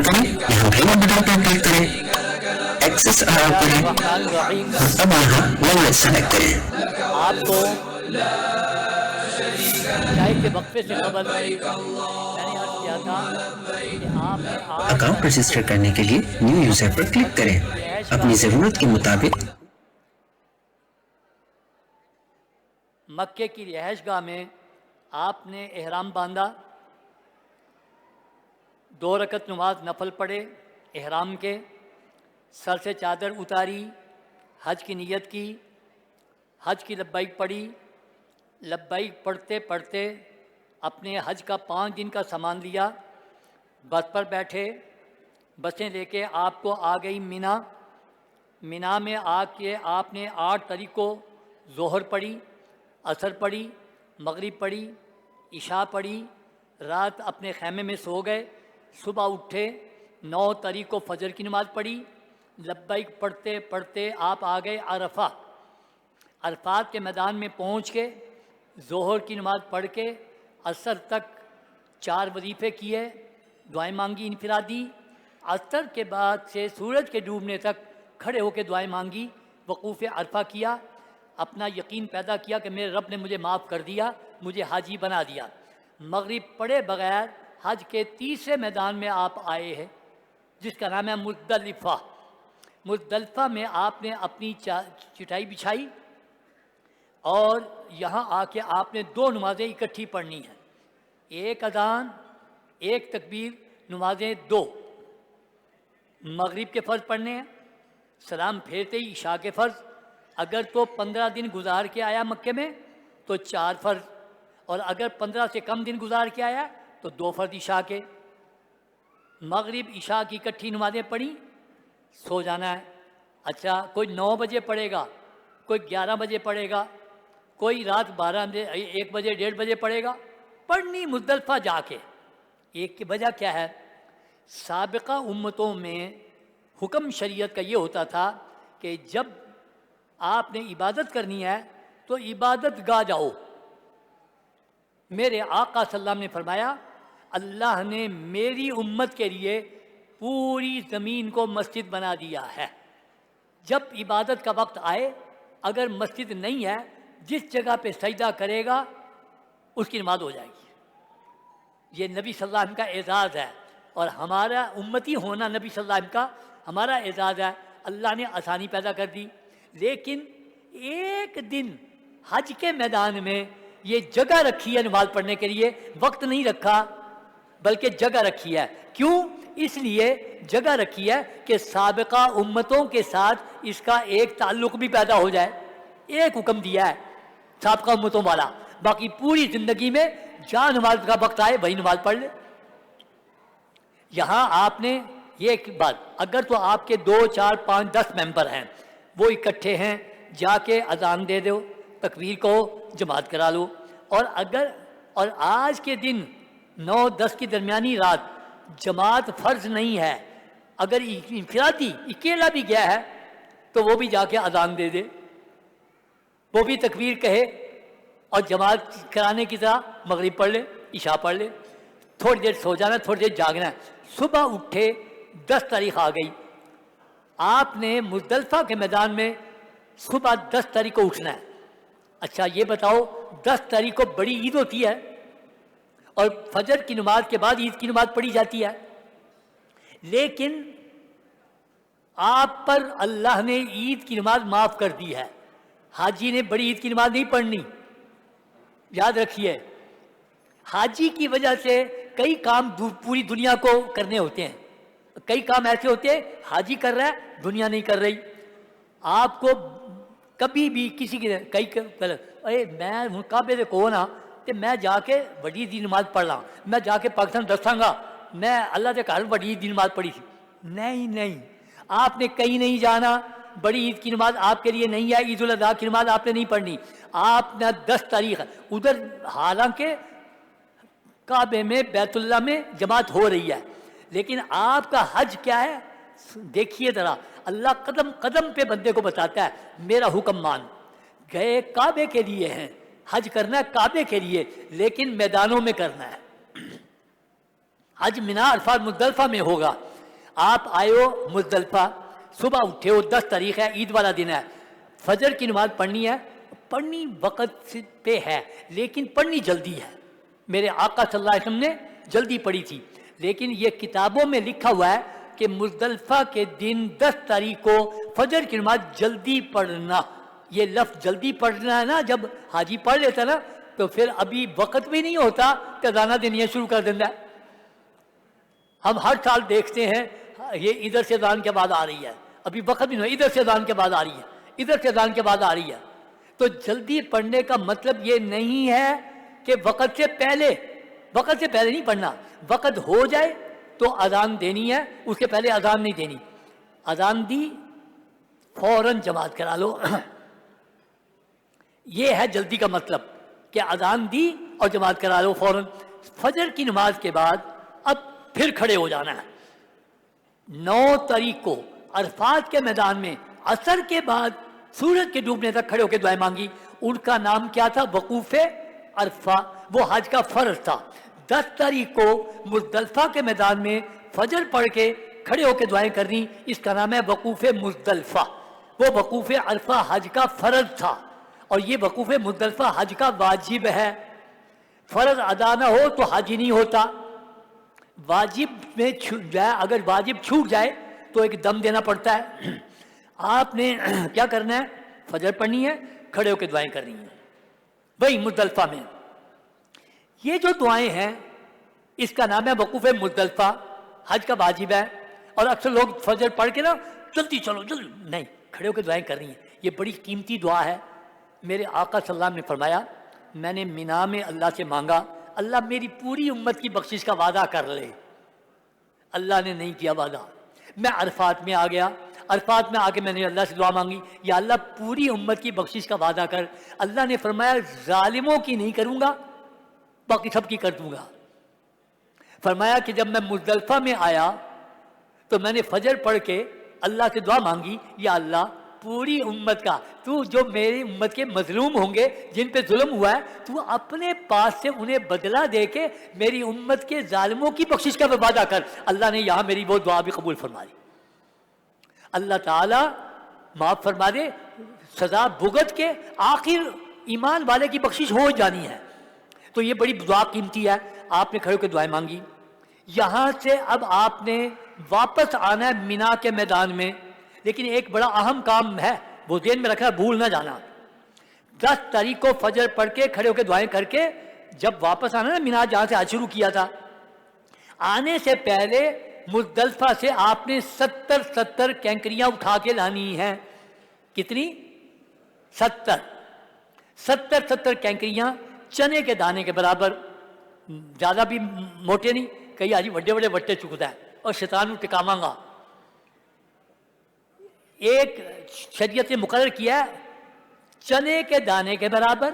کریں, یہاں گھر بٹن پر کلک کریں, ایکسس الاؤ کریں اور اب یہاں لینگویج سلیکٹ کریں. آپ کو چائے کے وقفے سے قبل میں نے عرض کیا تھا کہ آپ نے 8 اکاؤنٹ تاریخ کو رجسٹر کرنے کے لیے نیو یوزر پر کلک کریں. مکے کی رہائش گاہ اپنی میں ضرورت کے مطابق مکے کی رہائش گاہ میں آپ نے احرام باندھا, 2 رکعت نماز نفل پڑھے احرام کے, سر سے چادر اتاری, حج کی نیت کی, حج کی لبیک پڑھی, لبیک پڑھتے پڑھتے اپنے حج کا 5 دن کا سامان لیا, بس پر بیٹھے, بسیں لے کے آپ کو آ گئی مینا. مینا میں آ کے آپ نے 8 تاریخ کو ظہر پڑھی, عصر پڑھی, مغرب پڑھی, عشاء پڑھی, رات اپنے خیمے میں سو گئے, صبح اٹھے, 9 تاریخ کو فجر کی نماز پڑھی, لبیک پڑھتے پڑھتے آپ آ گئے عرفہ. عرفات کے میدان میں پہنچ کے ظہر کی نماز پڑھ کے عصر تک 4 وظیفے کیے, دعائیں مانگی انفرادی. عصر کے بعد سے سورج کے ڈوبنے تک کھڑے ہو کے دعائیں مانگی, وقوف عرفہ کیا, اپنا یقین پیدا کیا کہ میرے رب نے مجھے معاف کر دیا, مجھے حاجی بنا دیا. مغرب پڑھے بغیر حج کے تیسرے میدان میں آپ آئے ہیں جس کا نام ہے مزدلفہ. مزدلفہ میں آپ نے اپنی چٹائی بچھائی اور یہاں آ کے آپ نے 2 نمازیں اکٹھی پڑھنی ہیں, ایک اذان ایک تکبیر, نمازیں 2. مغرب کے فرض پڑھنے ہیں, سلام پھیرتے ہی عشاء کے فرض. اگر تو 15 دن گزار کے آیا مکے میں تو 4 فرض, اور اگر 15 سے کم دن گزار کے آیا تو 2 فرض عشاء کے. مغرب عشاء کی اکٹھی نمازیں پڑھی, سو جانا ہے. اچھا, کوئی 9 بجے پڑھے گا, کوئی 11 بجے پڑھے گا, کوئی رات 1 بجے 1:30 بجے پڑھے گا, پڑھنی مزدلفہ جا کے. ایک کی وجہ کیا ہے, سابقہ امتوں میں حکم شریعت کا یہ ہوتا تھا کہ جب آپ نے عبادت کرنی ہے تو عبادت گاہ جاؤ. میرے آقا صلی اللہ علیہ وسلم نے فرمایا اللہ نے میری امت کے لیے پوری زمین کو مسجد بنا دیا ہے. جب عبادت کا وقت آئے اگر مسجد نہیں ہے, جس جگہ پہ سجدہ کرے گا اس کی نماز ہو جائے گی. یہ نبی صلی اللہ علیہ وسلم کا اعزاز ہے, اور ہمارا امتی ہونا نبی صلی اللہ علیہ وسلم کا ہمارا اعزاز ہے. اللہ نے آسانی پیدا کر دی. لیکن ایک دن حج کے میدان میں یہ جگہ رکھی ہے نماز پڑھنے کے لیے, وقت نہیں رکھا بلکہ جگہ رکھی ہے. کیوں؟ اس لیے جگہ رکھی ہے کہ سابقہ امتوں کے ساتھ اس کا ایک تعلق بھی پیدا ہو جائے. ایک حکم دیا ہے سابقہ امتوں والا, باقی پوری زندگی میں جہاں نماز کا وقت آئے وہی نماز پڑھ لے. یہاں آپ نے یہ ایک بات, اگر تو آپ کے 2 4 5 10 ممبر ہیں, وہ اکٹھے ہیں, جا کے اذان دے دو, تکبیر کو جماعت کرا لو. اور آج کے دن 9-10 کی درمیانی رات جماعت فرض نہیں ہے. اگر انفرادی اکیلا بھی گیا ہے تو وہ بھی جا کے اذان دے دے, وہ بھی تکبیر کہے اور جماعت کرانے کی طرح مغرب پڑھ لے, عشاء پڑھ لے. تھوڑی دیر سو جانا, تھوڑی دیر جاگنا ہے. صبح اٹھے 10 تاریخ آ گئی, آپ نے مزدلفہ کے میدان میں صبح 10 تاریخ کو اٹھنا ہے. اچھا یہ بتاؤ 10 تاریخ کو بڑی عید ہوتی ہے اور فجر کی نماز کے بعد عید کی نماز پڑھی جاتی ہے, لیکن آپ پر اللہ نے عید کی نماز معاف کر دی ہے. حاجی نے بڑی عید کی نماز نہیں پڑھنی, یاد رکھیے. حاجی کی وجہ سے کئی کام پوری دنیا کو کرنے ہوتے ہیں. کئی کام ایسے ہوتے ہیں حاجی کر رہا ہے دنیا نہیں کر رہی. آپ کو کبھی بھی کسی کی ارے میں کعبے سے کہو نا کہ میں جا کے بڑی عید کی نماز پڑھ رہا, میں جا کے پاکستان دساں گا میں اللہ کے گھر بڑی عید کی نماز پڑھی تھی. نہیں, آپ نے کہیں نہیں جانا. بڑی عید کی نماز آپ کے لیے نہیں ہے, عید الاضحیٰ کی نماز آپ نے نہیں پڑھنی. آپ نے 10 تاریخ ادھر, حالانکہ کعبے میں بیت اللہ میں جماعت ہو رہی ہے, لیکن آپ کا حج کیا ہے دیکھیے ذرا. اللہ قدم قدم پہ بندے کو بتاتا ہے میرا حکم مان. گئے کعبے کے لیے ہیں, حج کرنا ہے کعبے کے لیے, لیکن میدانوں میں کرنا ہے. حج مینا عرفات مزدلفہ میں ہوگا. آپ آئے ہو مزدلفہ، صبح اٹھے ہو، 10 تاریخ ہے، عید والا دن ہے، فجر کی نماز پڑھنی ہے، پڑھنی وقت پہ ہے لیکن پڑھنی جلدی ہے. میرے آقا صلی اللہ علیہ وسلم نے جلدی پڑھی تھی، لیکن یہ کتابوں میں لکھا ہوا ہے کہ مزدلفہ کے دن 10 تاریخ کو فجر کی نماز جلدی پڑھنا. یہ لفظ جلدی پڑھنا ہے نا، جب حاجی پڑھ لیتا نا تو پھر ابھی وقت بھی نہیں ہوتا کہ اذانہ دینی شروع کر دینا ہے. ہم ہر سال دیکھتے ہیں یہ ادھر سے اذان کے بعد آ رہی ہے، ابھی وقت بھی نہیں، ادھر سے اذان کے بعد آ رہی ہے، ادھر سے اذان کے بعد آ رہی ہے. تو جلدی پڑھنے کا مطلب یہ نہیں ہے کہ وقت سے پہلے نہیں پڑھنا. وقت ہو جائے تو اذان دینی ہے، اس کے پہلے اذان نہیں دینی. اذان دی فوراً جماعت کرا لو. یہ ہے جلدی کا مطلب کہ اذان دی اور جماعت کرا لو فوراً. فجر کی نماز کے بعد اب پھر کھڑے ہو جانا ہے. 9 تاریخ کو عرفات کے میدان میں عصر کے بعد سورج کے ڈوبنے تک کھڑے ہو کے دعائیں مانگی. ان کا نام کیا تھا؟ وقوف عرفہ. وہ حج کا فرض تھا. 10 تاریخ کو مزدلفہ کے میدان میں فجر پڑھ کے کھڑے ہو کے دعائیں کرنی، اس کا نام ہے وقوف مزدلفہ. وہ وقوف عرفہ حج کا فرض تھا اور یہ وقوف مزدلفہ حج کا واجب ہے. فرض ادا نہ ہو تو حج ہی نہیں ہوتا. واجب میں اگر واجب چھوٹ جائے تو ایک دم دینا پڑتا ہے. آپ نے کیا کرنا ہے؟ فجر پڑھنی ہے، کھڑے ہو کے دعائیں کرنی ہیں. وہی مزدلفہ میں یہ جو دعائیں ہیں اس کا نام ہے وقوف مزدلفہ، حج کا واجب ہے. اور اکثر لوگ فجر پڑھ کے نا جلدی چلو جلدی، نہیں، کھڑے ہو کے دعائیں کرنی ہیں. یہ بڑی قیمتی دعا ہے. میرے آقا صلی اللہ علیہ وسلم نے فرمایا میں نے مینا میں اللہ سے مانگا اللہ میری پوری امت کی بخشش کا وعدہ کر لے. اللہ نے نہیں کیا وعدہ. میں عرفات میں آ گیا، عرفات میں آ کے میں نے اللہ سے دعا مانگی یا اللہ پوری امت کی بخشش کا وعدہ کر. اللہ نے فرمایا ظالموں کی نہیں کروں گا، باقی سب کی کر دوں گا. فرمایا کہ جب میں مزدلفہ میں آیا تو میں نے فجر پڑھ کے اللہ سے دعا مانگی یا اللہ پوری امت کا، تو جو میری امت کے مظلوم ہوں گے جن پہ ظلم ہوا ہے تو اپنے پاس سے انہیں بدلہ دے کے میری امت کے ظالموں کی بخشش کا وعدہ کر. اللہ نے یہاں میری وہ دعا بھی قبول فرما لی. اللہ تعالیٰ معاف فرما دے، سزا بھگت کے آخر ایمان والے کی بخشش ہو جانی ہے. تو یہ بڑی دعا قیمتی ہے. آپ نے کھڑے ہو کے دعائیں مانگی. یہاں سے اب آپ نے واپس آنا ہے مینا کے میدان میں، لیکن ایک بڑا اہم کام ہے، وہ ذہن میں رکھنا، بھول نہ جانا. 10 تاریخ کو فجر پڑھ کے کھڑے ہو کے دعائیں کر کے جب واپس آنا نا مینا جہاں سے حج شروع کیا تھا، آنے سے پہلے مزدلفہ سے آپ نے 70 کینکریاں اٹھا کے لانی ہیں. کتنی؟ 70 کینکریاں چنے کے دانے کے برابر، زیادہ بھی موٹے نہیں. کئی آجی بڑے بڑے وٹے چکتا ہے اور شیطان ٹکاواں گا. ایک شریعت نے مقرر کیا ہے چنے کے دانے کے برابر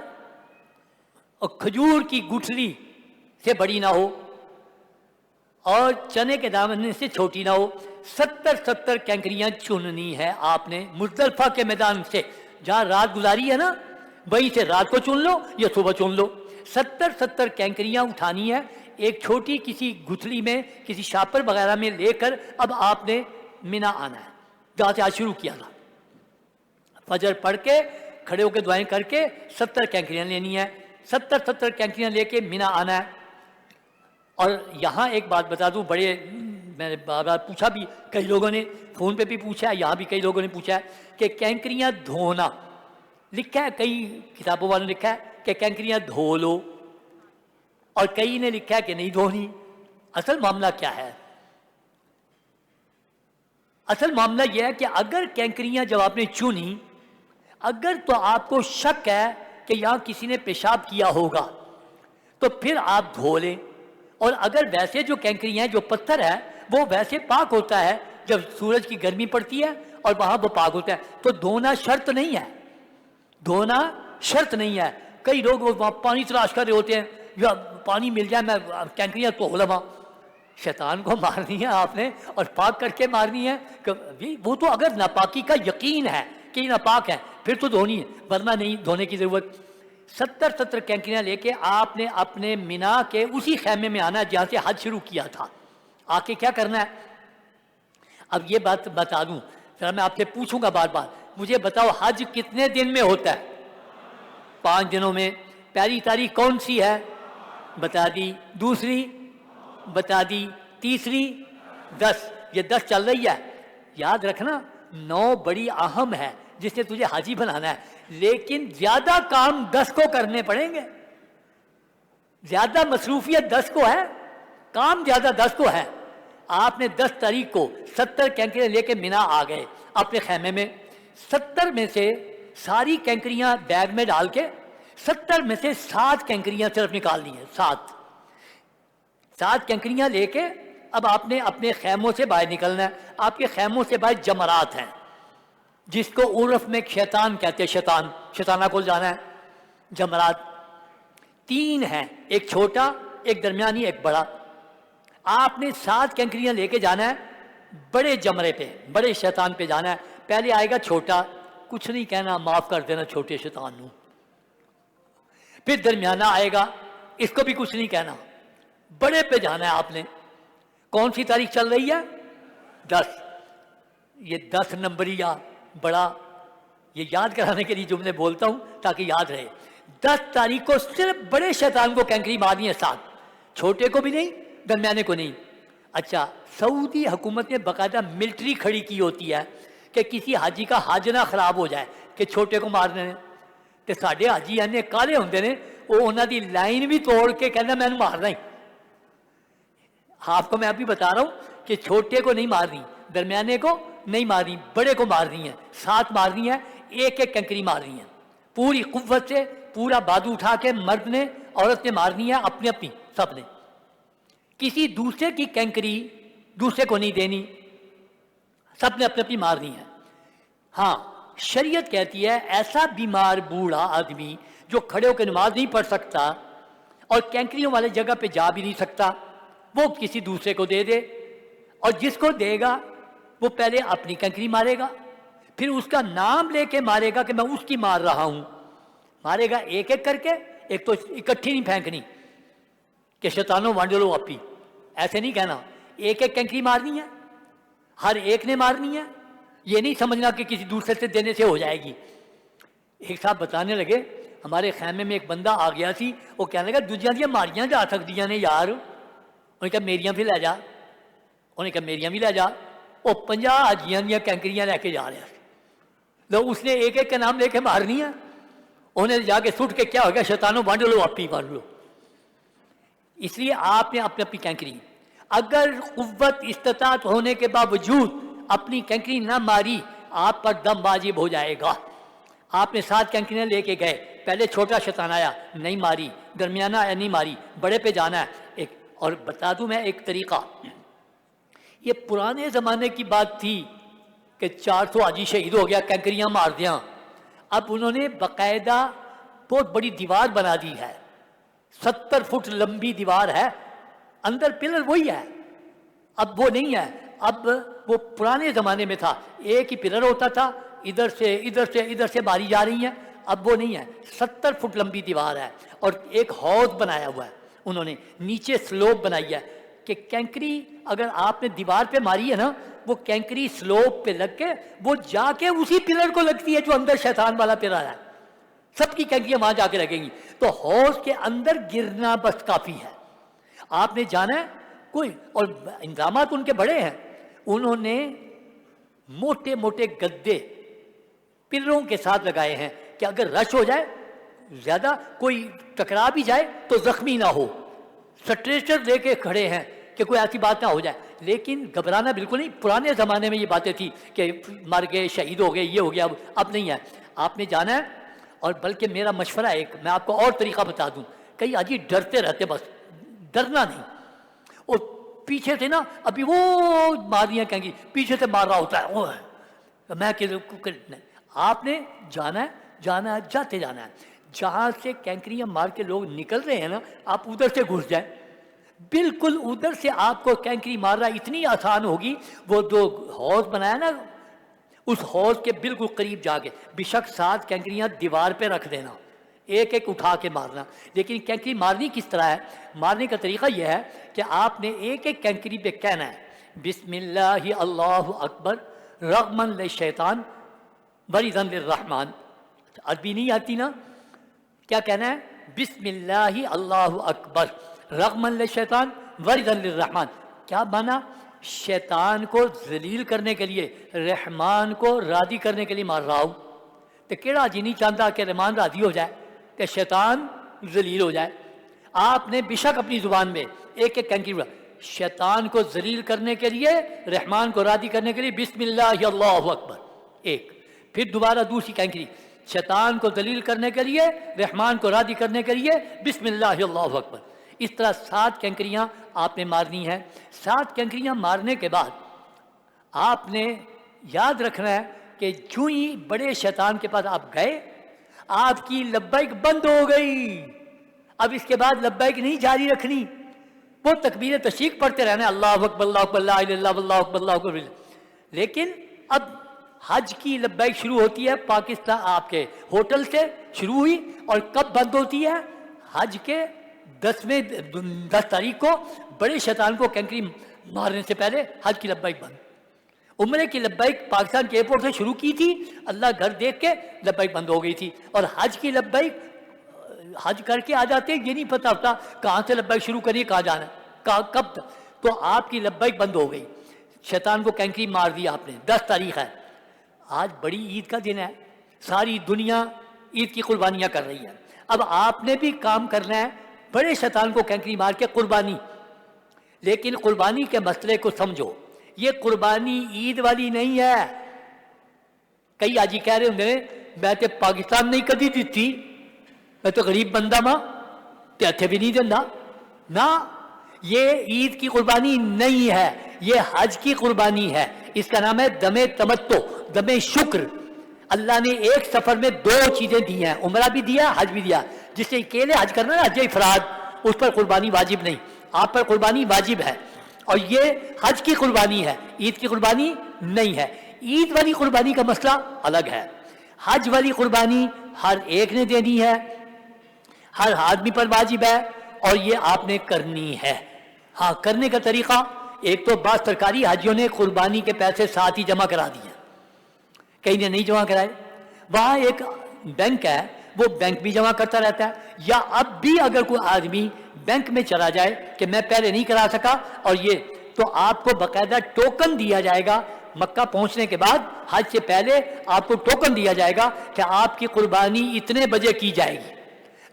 اور کھجور کی گٹھلی سے بڑی نہ ہو اور چنے کے دانے سے چھوٹی نہ ہو. 70 کینکریاں چننی ہے آپ نے مزدلفہ کے میدان سے. جہاں رات گزاری ہے نا وہیں سے رات کو چن لو یا صبح چن لو. 70 کینکریاں اٹھانی ہے ایک چھوٹی کسی گٹھلی میں کسی شاپر وغیرہ میں لے کر اب آپ نے مینا آنا ہے جہاں سے آج شروع کیا تھا. فجر پڑھ کے کھڑے ہو کے دعائیں کر کے 70 کینکریاں لینی ہے. 70 کینکریاں لے کے مینا آنا ہے. اور یہاں ایک بات بتا دوں، بڑے میں نے بار بار پوچھا بھی، کئی لوگوں نے فون پہ بھی پوچھا ہے، یہاں بھی کئی لوگوں نے پوچھا ہے کہ کینکریاں دھونا، لکھا ہے کئی کتابوں والوں نے لکھا ہے کہ کینکریاں دھو لو اور کئی نے لکھا ہے کہ نہیں دھونی. اصل معاملہ کیا ہے؟ اصل معاملہ یہ ہے کہ اگر کینکریاں جب آپ نے چنی، اگر تو آپ کو شک ہے کہ یہاں کسی نے پیشاب کیا ہوگا تو پھر آپ دھو لیں. اور اگر ویسے جو کینکریاں جو پتھر ہے وہ ویسے پاک ہوتا ہے، جب سورج کی گرمی پڑتی ہے اور وہاں وہ پاک ہوتا ہے تو دھونا شرط نہیں ہے. دھونا شرط نہیں ہے. کئی لوگ وہاں پانی تلاش کر رہے ہوتے ہیں، یا پانی مل جائے میں کینکریاں تو لواں. شیطان کو مارنی ہے آپ نے اور پاک کر کے مارنی ہے. وہ تو اگر ناپاکی کا یقین ہے کہ یہ ناپاک ہے پھر تو دھونی ہے، ورنہ نہیں دھونے کی ضرورت. 70 کینکریاں لے کے آپ نے اپنے مینا کے اسی خیمے میں آنا ہے جہاں سے حج شروع کیا تھا. آ کے کیا کرنا ہے؟ اب یہ بات بتا دوں ذرا، میں آپ سے پوچھوں گا بار بار، مجھے بتاؤ حج کتنے دن میں ہوتا ہے؟ 5 دنوں میں۔ پہلی تاریخ کون سی ہے؟ بتا دی۔ دوسری بتا دی۔ تیسری 10۔ یہ 10 چل رہی ہے، یاد رکھنا 9 بڑی اہم ہے جس سے تجھے حاجی بنانا ہے، لیکن زیادہ کام 10 کو کرنے پڑیں گے، زیادہ مصروفیت 10 کو ہے، کام زیادہ 10 کو ہے۔ آپ نے 10 تاریخ کو 70 کینکریاں لے کے مینا آ گئے اپنے خیمے میں، 70 میں سے ساری کینکریاں بیگ میں ڈال کے 70 میں سے 7 کینکریاں صرف نکالنی ہیں، 7 کینکریاں لے کے اب آپ نے اپنے خیموں سے باہر نکلنا ہے۔ آپ کے خیموں سے باہر جمرات ہیں، جس کو عرف میں شیطان کہتے ہیں، شیطانہ کو جانا ہے۔ جمرات 3 ہیں، ایک چھوٹا، ایک درمیانی، ایک بڑا۔ آپ نے 7 کینکریاں لے کے جانا ہے بڑے جمرے پہ، بڑے شیطان پہ جانا ہے۔ پہلے آئے گا چھوٹا، کچھ نہیں کہنا، معاف کر دینا چھوٹے شیطان نو۔ پھر درمیانہ آئے گا، اس کو بھی کچھ نہیں کہنا، بڑے پہ جانا ہے آپ نے۔ کون سی تاریخ چل رہی ہے؟ 10۔ یہ 10 نمبریہ بڑا، یہ یاد کرانے کے لیے جملے بولتا ہوں تاکہ یاد رہے۔ 10 تاریخ کو صرف بڑے شیطان کو کینکری مارنی ہے، 7، چھوٹے کو بھی نہیں، درمیانے کو نہیں۔ اچھا، سعودی حکومت نے باقاعدہ ملٹری کھڑی کی ہوتی ہے کہ کسی حاجی کا حج نہ خراب ہو جائے کہ چھوٹے کو مار دینے۔ تو ساڈے حاجی اینے کالے ہوندے نے، وہ انہاں دی لائن بھی توڑ کے کہنا میں مارنا ہی۔ آپ کو میں ابھی بتا رہا ہوں کہ چھوٹے کو نہیں مارنی، درمیانے کو نہیں مارنی، بڑے کو مارنی ہے، 7 مارنی ہے، ایک ایک کنکری مارنی ہے پوری قوت سے، پورا بادو اٹھا کے مرد نے عورت نے مارنی ہے، اپنی اپنی سب نے۔ کسی دوسرے کی کنکری دوسرے کو نہیں دینی، سب نے اپنی اپنی مارنی ہے۔ ہاں، شریعت کہتی ہے ایسا بیمار بوڑھا آدمی جو کھڑے ہو کے نماز نہیں پڑھ سکتا اور کینکریوں والے جگہ پہ جا بھی نہیں سکتا، وہ کسی دوسرے کو دے دے، اور جس کو دے گا وہ پہلے اپنی کنکری مارے گا، پھر اس کا نام لے کے مارے گا کہ میں اس کی مار رہا ہوں، مارے گا ایک ایک کر کے، ایک تو اکٹھی نہیں پھینکنی کہ شیطانوں وانڈ لو اپی، ایسے نہیں کہنا، ایک ایک کنکری مارنی ہے، ہر ایک نے مارنی ہے، یہ نہیں سمجھنا کہ کسی دوسرے سے دینے سے ہو جائے گی۔ ایک صاحب بتانے لگے ہمارے خیمے میں ایک بندہ آ گیا سی، وہ کہنے لگا دوجیاں دیاں ماریاں جا سکدیاں نے یار، انہوں نے کہا میریاں بھی لے جا، انہوں نے کہا میریاں بھی لے جا، وہ 50 حاجیاں دیاں کینکریاں لے کے جا رہا ہے، تو اس نے ایک ایک کا نام لے کے مارنی ہے، انہیں جا کے سٹ کے کیا ہو گیا، شیطانوں وانڈ لو اپی وانڈ لو۔ اس لیے آپ نے اپنی اپنی کینکری، اگر قوت استطاعت ہونے کے باوجود اپنی کینکری نہ ماری، آپ پر دم واجب ہو جائے گا۔ آپ نے 7 کینکریاں لے کے گئے، پہلے چھوٹا شیطان آیا، نہیں ماری، درمیانہ آیا، نہیں ماری، بڑے پہ جانا ہے ایک۔ اور بتا دوں میں ایک طریقہ، یہ پرانے زمانے کی بات تھی کہ 400 حاجی شہید ہو گیا، کینکریاں مار دیاں۔ اب انہوں نے باقاعدہ بہت بڑی دیوار بنا دی ہے، 70 فٹ لمبی دیوار ہے، اندر پلر وہی ہے، اب وہ نہیں ہے، اب وہ پرانے زمانے میں تھا، ایک ہی پلر ہوتا تھا، ادھر سے ادھر سے ادھر سے ماری جا رہی ہیں، اب وہ نہیں ہے، 70 فٹ لمبی دیوار ہے، اور ایک حوض بنایا ہوا ہے انہوں نے، نیچے سلوپ بنائی ہے کہ کینکری اگر آپ نے دیوار پہ ماری ہے نا، وہ کینکری سلوپ پہ لگ کے وہ جا کے اسی پلر کو لگتی ہے جو اندر شیطان والا پلر ہے، سب کی کینکریاں وہاں جا کے لگیں گی، تو حوض کے اندر گرنا بس کافی ہے۔ آپ نے جانا ہے کوئی، اور انتظامات ان کے بڑے ہیں، انہوں نے موٹے موٹے گدے پلروں کے ساتھ لگائے ہیں کہ اگر رش ہو جائے، زیادہ کوئی ٹکرا بھی جائے تو زخمی نہ ہو، سٹریچر لے کے کھڑے ہیں کہ کوئی ایسی بات نہ ہو جائے، لیکن گھبرانا بالکل نہیں۔ پرانے زمانے میں یہ باتیں تھی کہ مر گئے، شہید ہو گئے، یہ ہو گیا، اب نہیں ہے۔ آپ نے جانا ہے، اور بلکہ میرا مشورہ ہے ایک، میں آپ کو اور طریقہ بتا دوں، کئی حاجی ڈرتے رہتے، بس ڈرنا نہیں، اور پیچھے سے نا ابھی وہ ماریاں کہیں گی، پیچھے سے مار رہا ہوتا ہے، وہ میں کہ آپ نے جانا ہے، جانا ہے، جاتے جانا ہے، جہاں سے کینکریاں مار کے لوگ نکل رہے ہیں نا، آپ ادھر سے گھس جائیں، بالکل ادھر سے آپ کو کینکری مار رہا اتنی آسان ہوگی، وہ جو حوض بنایا نا اس حوض کے بالکل قریب جا کے بے شک 7 کینکریاں دیوار پہ رکھ دینا، ایک ایک اٹھا کے مارنا. لیکن کینکری مارنی کس طرح ہے؟ مارنے کا طریقہ یہ ہے کہ آپ نے ایک ایک کینکری پہ کہنا ہے بسم اللہ اللہ اکبر رغمن للشیطان ورضا للرحمن. عربی نہیں آتی نا؟ کیا کہنا ہے؟ بسم اللہ اللہ اکبر رغمن للشیطان ورضا للرحمن. کیا مانا؟ شیطان کو ذلیل کرنے کے لیے رحمان کو راضی کرنے کے لیے مار رہا ہوں. تو کیڑا جی نہیں چاہتا کہ رحمان راضی ہو جائے کہ شیطان ذلیل ہو جائے. آپ نے بے شک اپنی زبان میں ایک ایک کینکری شیطان کو ذلیل کرنے کے لیے رحمان کو راضی کرنے کے لیے بسم اللہ اللہ اکبر ایک. پھر دوبارہ دوسری کینکری شیطان کو ذلیل کرنے کے لیے رحمان کو راضی کرنے کے لیے بسم اللہ اللہ اکبر. اس طرح 7 کینکریاں آپ نے مارنی ہیں. 7 کینکریاں مارنے کے بعد آپ نے یاد رکھنا ہے کہ جو ہی بڑے شیطان کے پاس آپ گئے آپ کی لبیک بند ہو گئی. اب اس کے بعد لبیک نہیں جاری رکھنی، وہ تکبیر تشریق پڑھتے رہنا اللہ اکبر اللہ اکبر لا الہ الا اللہ واللہ اکبر اللہ اکبر. لیکن اب حج کی لبیک شروع ہوتی ہے پاکستان آپ کے ہوٹل سے شروع ہوئی اور کب بند ہوتی ہے؟ حج کے 10 تاریخ کو بڑے شیطان کو کینکری مارنے سے پہلے حج کی لبیک بند. عمرے کی لبیک پاکستان کے ایئرپورٹ سے شروع کی تھی، اللہ گھر دیکھ کے لبیک بند ہو گئی تھی. اور حج کی لبیک حج کر کے آ جاتے یہ نہیں پتہ ہوتا کہاں سے لبیک شروع کریے کہاں جانا ہے کب تک. تو آپ کی لبیک بند ہو گئی، شیطان کو کینکری مار دی آپ نے. 10 تاریخ ہے، آج بڑی عید کا دن ہے، ساری دنیا عید کی قربانیاں کر رہی ہے. اب آپ نے بھی کام کرنا ہے بڑے شیطان کو کینکری مار کے قربانی. لیکن قربانی کے مسئلے کو سمجھو، یہ قربانی عید والی نہیں ہے. کئی آجی کہہ رہے ہوں میں تو پاکستان نہیں کدی دیتی، میں تو غریب بندہ ماں تے ہتھے بھی نہیں دینا. نہ، یہ عید کی قربانی نہیں ہے، یہ حج کی قربانی ہے. اس کا نام ہے دم تمتع، دم شکر. اللہ نے ایک سفر میں 2 چیزیں دی ہیں، عمرہ بھی دیا حج بھی دیا. جس نے اکیلے حج کرنا ہے حج افراد، اس پر قربانی واجب نہیں، آپ پر قربانی واجب ہے. اور یہ حج کی قربانی ہے، عید کی قربانی نہیں ہے. عید والی قربانی کا مسئلہ الگ ہے. حج والی قربانی ہر ایک نے دینی ہے، ہر آدمی پر واجب ہے، اور یہ آپ نے کرنی ہے. ہاں، کرنے کا طریقہ ایک تو بعض سرکاری حاجیوں نے قربانی کے پیسے ساتھ ہی جمع کرا دیے، کئی نے نہیں جمع کرائے. وہاں ایک بینک ہے، وہ بینک بھی جمع کرتا رہتا ہے. یا اب بھی اگر کوئی آدمی بینک میں چلا جائے کہ میں پہلے نہیں کرا سکا اور یہ، تو آپ کو باقاعدہ ٹوکن دیا جائے گا. مکہ پہنچنے کے بعد حج سے پہلے آپ کو ٹوکن دیا جائے گا کہ آپ کی قربانی اتنے بجے کی جائے گی.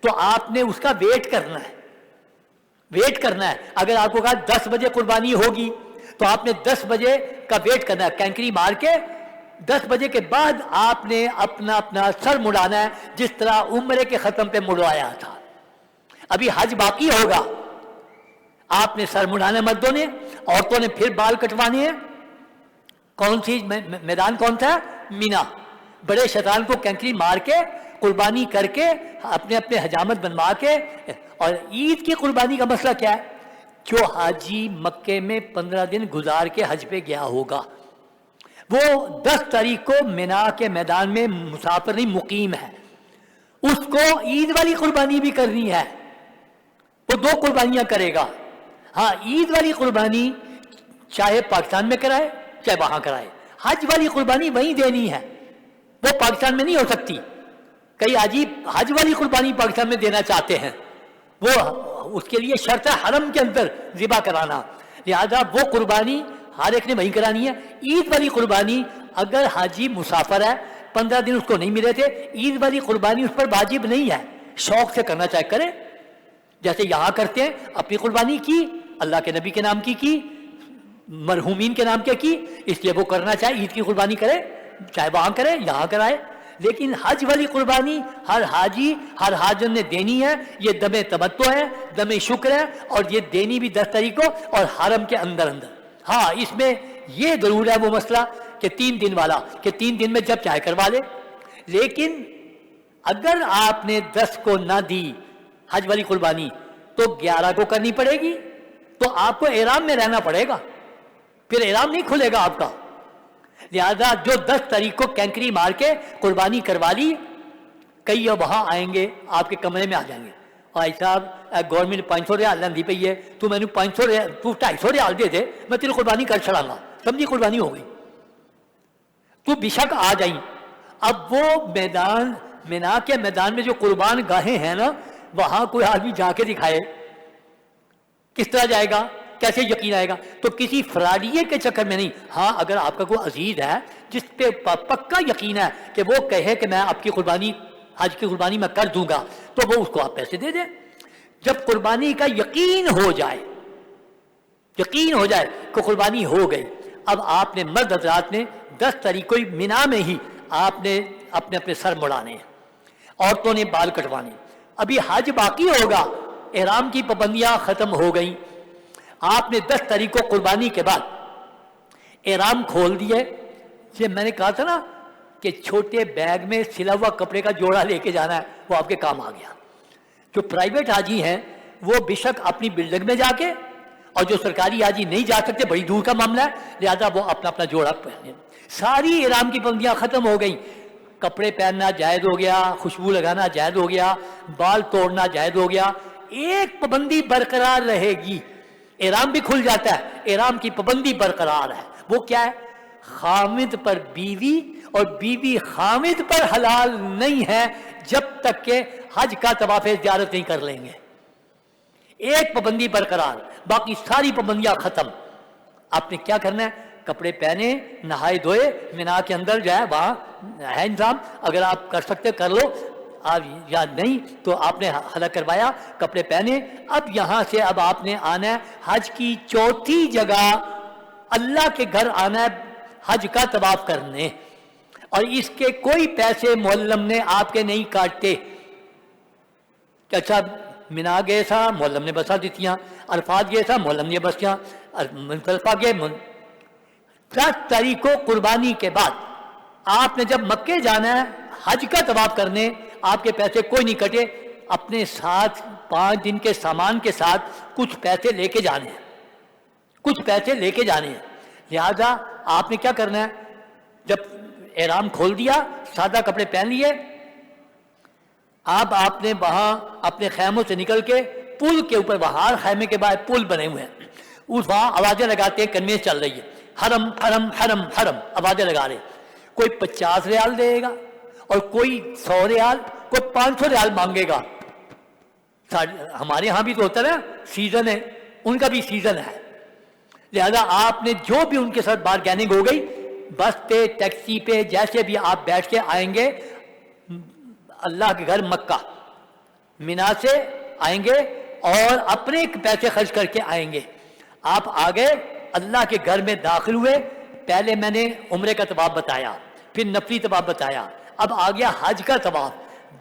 تو آپ نے اس کا ویٹ کرنا ہے، ویٹ کرنا ہے. اگر آپ کو کہا 10 بجے قربانی ہوگی تو آپ نے 10 بجے کا ویٹ کرنا ہے. کینکری مار کے 10 بجے کے بعد آپ نے اپنا سر مڑانا ہے، جس طرح عمرے کے ختم پہ مڑوایا تھا. ابھی حج باقی ہوگا، آپ نے سر مڑانا مردوں نے، عورتوں نے پھر بال کٹوانے ہیں. کون سی میدان کون سا ہے؟ مینا. بڑے شیطان کو کینکری مار کے قربانی کر کے اپنے حجامت بنوا کے. اور عید کی قربانی کا مسئلہ کیا ہے؟ جو حاجی مکے میں 15 دن گزار کے حج پہ گیا ہوگا وہ 10 تاریخ کو مینا کے میدان میں مسافر نہیں مقیم ہے، اس کو عید والی قربانی بھی کرنی ہے. وہ 2 قربانیاں کرے گا. ہاں، عید والی قربانی چاہے پاکستان میں کرائے چاہے وہاں کرائے، حج والی قربانی وہیں دینی ہے، وہ پاکستان میں نہیں ہو سکتی. کئی حاجی حج والی قربانی پاکستان میں دینا چاہتے ہیں، وہ اس کے لیے شرط ہے حرم کے اندر ذبح کرانا، لہذا وہ قربانی ہر ایک نے وہیں کرانی ہے. عید والی قربانی اگر حاجی مسافر ہے 15 دن اس کو نہیں ملے تھے، عید والی قربانی اس پر واجب نہیں ہے، شوق سے کرنا چاہے کرے. جیسے یہاں کرتے ہیں، اپنی قربانی کی، اللہ کے نبی کے نام کی، مرحومین کے نام کی، اس لیے وہ کرنا چاہے عید کی قربانی کرے، چاہے وہاں کرے یہاں کرائے. لیکن حج والی قربانی ہر حاجی ہر حاجن نے دینی ہے. یہ دم تمتع ہے، دم شکر ہے، اور یہ دینی بھی 10 تاریخ کو اور حرم کے اندر. ہاں، اس میں یہ ضرور ہے وہ مسئلہ کہ 3 دن والا، کہ 3 دن میں جب چاہے کروا لے. لیکن اگر آپ نے 10 کو نہ دی حج والی قربانی تو 11 کو کرنی پڑے گی. تو آپ کو احرام میں رہنا پڑے گا، پھر احرام نہیں کھلے گا آپ کا. لہذا جو 10 تاریخ کو کینکری مار کے قربانی کروا لی، کئی وہاں آئیں گے آپ کے کمرے میں آ جائیں گے، بھائی صاحب گورنمنٹ 500 ریال لندی پی ہے، تو میں نے 500 ریال، تو 250 ریال دے دے، میں تیری قربانی کر چھڑاں گا، سمجھی قربانی ہو گئی، تو بے شک آ جائیں۔ اب وہ میدان مینا کے میدان میں جو قربان گاہیں ہیں نا، وہاں کوئی آدمی جا کے دکھائے، کس طرح جائے گا، کیسے یقین آئے گا؟ تو کسی فراڈیے کے چکر میں نہیں، ہاں اگر آپ کا کوئی عزیز ہے جس پہ پکا یقین ہے کہ وہ کہے کہ میں آپ کی قربانی، حج کی قربانی میں کر دوں گا، تو وہ اس کو آپ پیسے دے دیں۔ جب قربانی کا یقین ہو جائے، یقین ہو جائے کہ قربانی ہو گئی، اب آپ نے مرد حضرات نے 10 طریقوں مینا میں ہی آپ نے اپنے اپنے سر مڑانے ہیں، عورتوں نے بال کٹوانے، ابھی حج باقی ہوگا، احرام کی پابندیاں ختم ہو گئیں، آپ نے 10 طریقوں قربانی کے بعد احرام کھول دیے۔ یہ میں نے کہا تھا نا کہ چھوٹے بیگ میں سلا ہوا کپڑے کا جوڑا لے کے جانا ہے، وہ آپ کے کام آ گیا۔ جو پرائیویٹ حاجی ہیں وہ بے شک اپنی بلڈنگ میں جا کے، اور جو سرکاری حاجی نہیں جا سکتے، بڑی دور کا معاملہ ہے، لہذا وہ اپنا اپنا جوڑا پہنے۔ ساری احرام کی پابندیاں ختم ہو گئیں، کپڑے پہننا جائز ہو گیا، خوشبو لگانا جائز ہو گیا، بال توڑنا جائز ہو گیا، ایک پابندی برقرار رہے گی، احرام بھی کھل جاتا ہے، احرام کی پابندی برقرار ہے، وہ کیا ہے؟ خامد پر بیوی اور بیوی خامد پر حلال نہیں ہے جب تک کہ حج کا طواف زیارت نہیں کر لیں گے۔ ایک پابندی برقرار، باقی ساری پابندیاں ختم۔ آپ نے کیا کرنا ہے؟ کپڑے پہنے، نہائے دھوئے، مینا کے اندر جائے، وہاں ہے انتظام، اگر آپ کر سکتے کر لو، آپ یاد نہیں تو آپ نے حلق کروایا، کپڑے پہنے، اب یہاں سے اب آپ نے آنا ہے حج کی چوتھی جگہ، اللہ کے گھر آنا ہے حج کا طواف کرنے، اور اس کے کوئی پیسے معلم نے آپ کے نہیں کاٹتے کہ اچھا مینا گئے سا معلم نے بسا دیتیاں، عرفات گئے سا معلم نے بسیاں، مزدلفہ گئے 10 تاریخ کو قربانی کے بعد آپ نے جب مکے جانا ہے حج کا طواف کرنے، آپ کے پیسے کوئی نہیں کٹے، اپنے ساتھ 5 دن کے سامان کے ساتھ کچھ پیسے لے کے جانے ہیں، کچھ پیسے لے کے جانے ہیں۔ لہذا آپ نے کیا کرنا ہے؟ جب احرام کھول دیا، سادہ کپڑے پہن لیے، آپ نے وہاں اپنے خیموں سے نکل کے پل کے اوپر، وہاں خیمے کے بعد پل بنے ہوئے ہیں، اس وہاں آوازیں لگاتے ہیں، کنوینس چل رہی ہے، حرم حرم حرم حرم، آوازیں لگا رہے، کوئی 50 ریال دے گا اور کوئی 100 ریال، کوئی 500 ریال مانگے گا۔ ہمارے ہاں بھی تو ہوتا ہے نا، سیزن ہے، ان کا بھی سیزن ہے، لہذا آپ نے جو بھی ان کے ساتھ بارگیننگ ہو گئی، بس پہ، ٹیکسی پہ، جیسے بھی آپ بیٹھ کے آئیں گے اللہ کے گھر مکہ مینا سے آئیں گے اور اپنے پیسے خرچ کر کے آئیں گے۔ آپ آگے اللہ کے گھر میں داخل ہوئے، پہلے میں نے عمرے کا طواف بتایا، پھر نفلی طواف بتایا، اب آ گیا حج کا طواف۔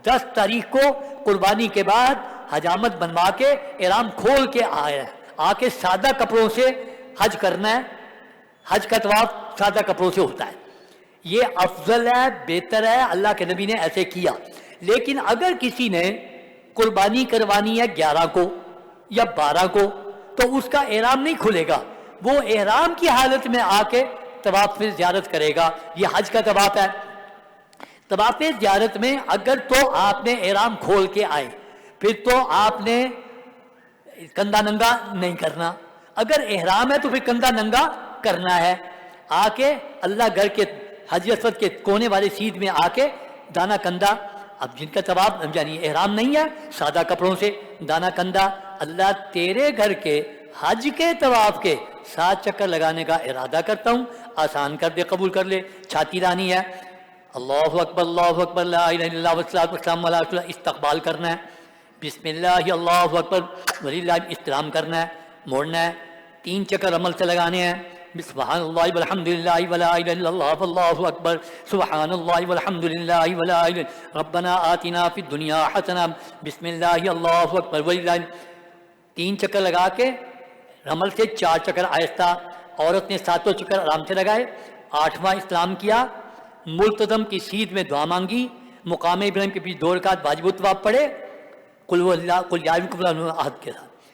10 تاریخ کو قربانی کے بعد حجامت بنوا کے احرام کھول کے آئے، آ کے سادہ کپڑوں سے حج کرنا ہے، حج کا طواف سادہ کپڑوں سے ہوتا ہے، یہ افضل ہے، بہتر ہے، اللہ کے نبی نے ایسے کیا۔ لیکن اگر کسی نے قربانی کروانی ہے 11 کو یا 12 کو، تو اس کا احرام نہیں کھلے گا، وہ احرام کی حالت میں آ کے طواف زیارت کرے گا، یہ حج کا طواف ہے۔ طواف زیارت میں اگر تو آپ نے احرام کھول کے آئے، پھر تو آپ نے کندھا ننگا نہیں کرنا، اگر احرام ہے تو پھر کندھا ننگا کرنا ہے، آ کے اللہ گھر کے حجر اسود کے کونے والے سیدھ میں آ کے دانا کندھا، اب جن کا طواف یعنی احرام نہیں ہے، سادہ کپڑوں سے دانا کندھا، اللہ تیرے گھر کے حج کے طواف کے 7 چکر لگانے کا ارادہ کرتا ہوں، آسان کر دے، قبول کر لے۔ چھاتی رانی ہے، اللہ اکبر لا الہ الا اللہ والصلاۃ والسلام علی رسول اللہ، استقبال کرنا ہے، بسم اللہ اللہ اکبر وللہ استلام کرنا ہے، موڑنا ہے، 3 چکر عمل سے لگانے ہیں، سبحان اللہ والحمد للہ ولا الہ الا اللہ واللہ اکبر، سبحان اللہ والحمد للہ ولا الہ ربنا آتنا فی الدنیا حسنہ، بسم اللہ اللہ اکبر وللہ، 3 چکر لگا کے عمل سے 4 چکر آہستہ، عورت نے 7 چکر آرام سے لگائے، 8واں اسلام کیا، ملتزم کی سیدھ میں دعا مانگی، مقام ابراہیم کے پیچھے 2 رکعت واجب الطواف پڑھے، قل هو اللہ قل یا ایھا احد کے ساتھ،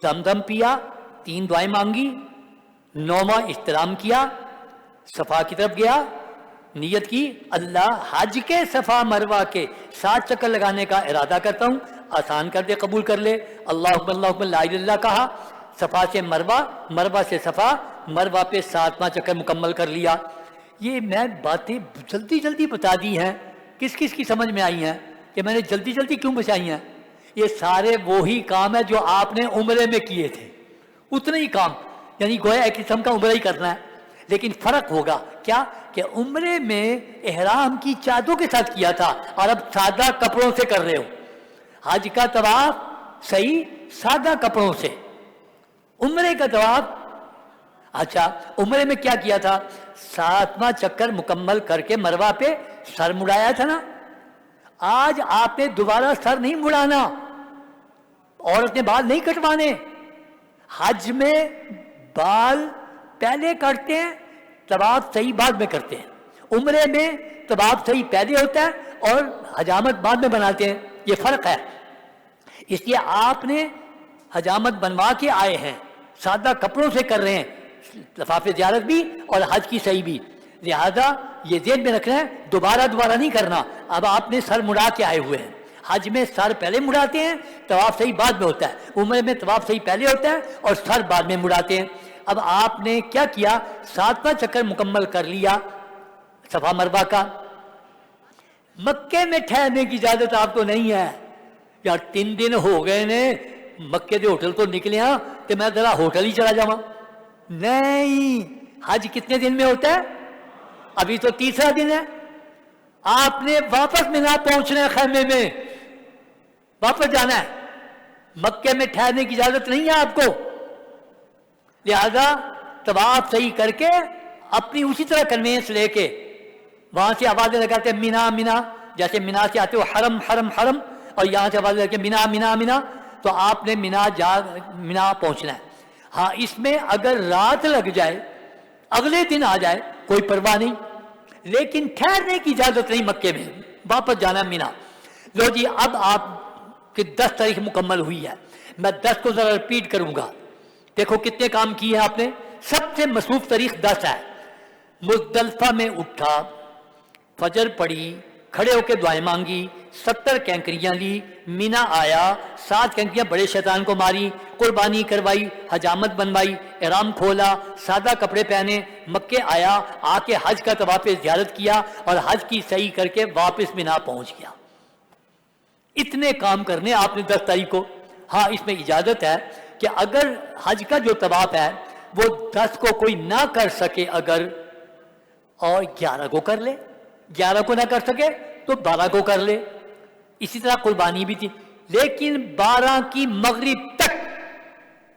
زمزم پیا، 3 دعائیں مانگی، 9واں استلام کیا، صفا کی طرف گیا، نیت کی اللہ حج کے صفا مروہ کے 7 چکر لگانے کا ارادہ کرتا ہوں، آسان کر دے، قبول کر لے۔ اللہ اکبر اللہ اکبر لا الہ الا اللہ کہا، صفا سے مروہ، مروہ سے صفا، مروہ پہ 7واں چکر مکمل کر لیا۔ یہ میں باتیں جلدی جلدی بتا دی ہیں، کس کس کی سمجھ میں آئی ہیں کہ میں نے جلدی جلدی کیوں بچائی ہیں؟ یہ سارے وہی کام ہے جو آپ نے عمرے میں کیے تھے، اتنے ہی کام، یعنی گویا ایک قسم کا عمرہ ہی کرنا ہے، لیکن فرق ہوگا کیا کہ عمرے میں احرام کی چادروں کے ساتھ کیا تھا اور اب سادہ کپڑوں سے کر رہے ہو۔ حج کا طواف صحیح سادہ کپڑوں سے، عمرے کا طواف اچھا عمرے میں کیا کیا تھا؟ 7واں چکر مکمل کر کے مروہ پہ سر مڑایا تھا نا۔ آج آپ نے دوبارہ سر نہیں مڑانا، عورت نے بال نہیں کٹوانے۔ حج میں بال پہلے کٹتے ہیں، طواف صحیح بعد میں کرتے ہیں۔ عمرے میں طواف صحیح پہلے ہوتا ہے اور حجامت بعد میں بناتے ہیں، یہ فرق ہے۔ اس لیے آپ نے حجامت بنوا کے آئے ہیں، سادہ کپڑوں سے کر رہے ہیں، طواف زیارت بھی اور حج کی صحیح بھی، لہذا یہ ذہن میں رکھنا ہے دوبارہ نہیں کرنا۔ اب آپ نے سر مڑا کے آئے ہوئے ہیں، حج میں سر پہلے مڑاتے ہیں، طواف صحیح بعد میں ہوتا ہے، عمرے میں طواف صحیح پہلے ہوتا ہے اور سر بعد میں مڑاتے ہیں۔ اب آپ نے کیا کیا؟ 7واں چکر مکمل کر لیا صفا مروہ کا۔ مکے میں ٹھہرنے کی اجازت آپ کو نہیں ہے یار، 3 دن ہو گئے نے مکے دے ہوٹل تو نکلے ہاں کہ میں ذرا ہوٹل ہی چلا جاواں۔ نہیں، حج کتنے دن میں ہوتا ہے؟ ابھی تو 3را دن ہے، آپ نے واپس مینا پہنچنا ہے، خیمے میں واپس جانا ہے، مکے میں ٹھہرنے کی اجازت نہیں ہے آپ کو۔ لہذا طواف صحیح کر کے اپنی اسی طرح کنوینس لے کے وہاں سے آوازیں لگاتے ہیں مینا مینا، جیسے مینا سے آتے ہو حرم حرم حرم، اور یہاں سے آوازیں لگاتے مینا مینا مینا، تو آپ نے مینا پہنچنا ہے۔ ہاں اس میں اگر رات لگ جائے، اگلے دن آ جائے، کوئی پرواہ نہیں، لیکن ٹھہرنے کی اجازت نہیں مکے میں، واپس جانا مینا۔ لو جی، اب آپ کی 10 تاریخ مکمل ہوئی ہے، میں 10 کو ذرا ریپیٹ کروں گا، دیکھو کتنے کام کیے ہیں آپ نے۔ سب سے مصروف تاریخ 10 ہے۔ مزدلفہ میں اٹھا، فجر پڑھی، کھڑے ہو کے دعائیں مانگی، 70 کینکریاں لی، مینا آیا، 7 کینکریاں بڑے شیطان کو ماری، قربانی کروائی، حجامت بنوائی، احرام کھولا، سادہ کپڑے پہنے، مکے آیا، آ کے حج کا طواف زیارت کیا اور حج کی صحیح کر کے واپس مینا پہنچ گیا۔ اتنے کام کرنے آپ نے 10 تاریخ کو۔ ہاں اس میں اجازت ہے کہ اگر حج کا جو طواف ہے وہ 10 کو کوئی نہ کر سکے اگر، اور 11 کو کر لے، 11 کو نہ کر سکے تو 12 کو کر لے۔ اسی طرح قربانی بھی تھی، لیکن 12 کی مغرب تک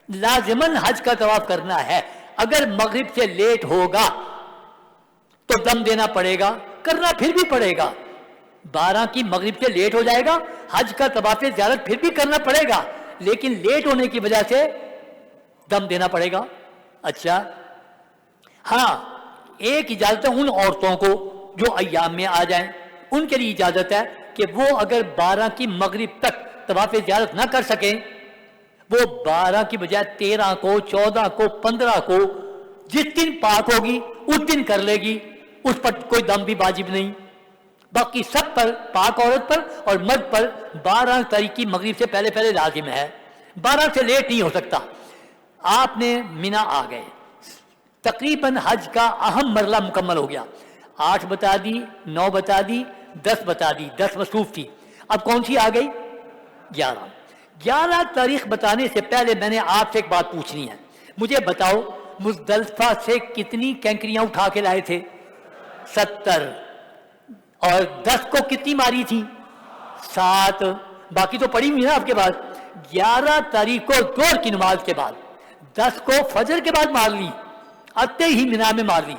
لازماً حج کا طواف کرنا ہے۔ اگر مغرب سے لیٹ ہوگا تو دم دینا پڑے گا، کرنا پھر بھی پڑے گا۔ 12 کی مغرب سے لیٹ ہو جائے گا، حج کا طواف زیارت پھر بھی کرنا پڑے گا، لیکن لیٹ ہونے کی وجہ سے دم دینا پڑے گا۔ اچھا ہاں، ایک اجازت ہے ان عورتوں کو جو ایام میں آ جائیں، ان کے لیے اجازت ہے کہ وہ اگر 12 کی مغرب تک طواف زیارت نہ کر سکیں، وہ 12 کی بجائے 13 کو، 14 کو، 15 کو، جس دن پاک ہوگی اس دن کر لے گی، اس پر کوئی دم بھی واجب نہیں۔ باقی سب پر، پاک عورت پر اور مرد پر 12 تاریخ کی مغرب سے پہلے پہلے لازم ہے، 12 سے لیٹ نہیں ہو سکتا۔ آپ نے مینا آ گئے، تقریباً حج کا اہم مرحلہ مکمل ہو گیا۔ 8 بتا دی، 9 بتا دی، 10 بتا دی، 10 مصروف تھی۔ اب کون سی آ گئی؟ 11۔ 11 تاریخ بتانے سے پہلے میں نے آپ سے ایک بات پوچھنی ہے، مجھے بتاؤ مزدلفہ سے کتنی کینکریاں اٹھا کے لائے تھے؟ 70۔ اور 10 کو کتنی ماری تھی؟ 7۔ باقی تو پڑی ہوئی نا آپ کے پاس۔ 11 تاریخ کو ظہر کی نماز کے بعد، 10 کو فجر کے بعد مار لی، آتے ہی مینا میں مار لی۔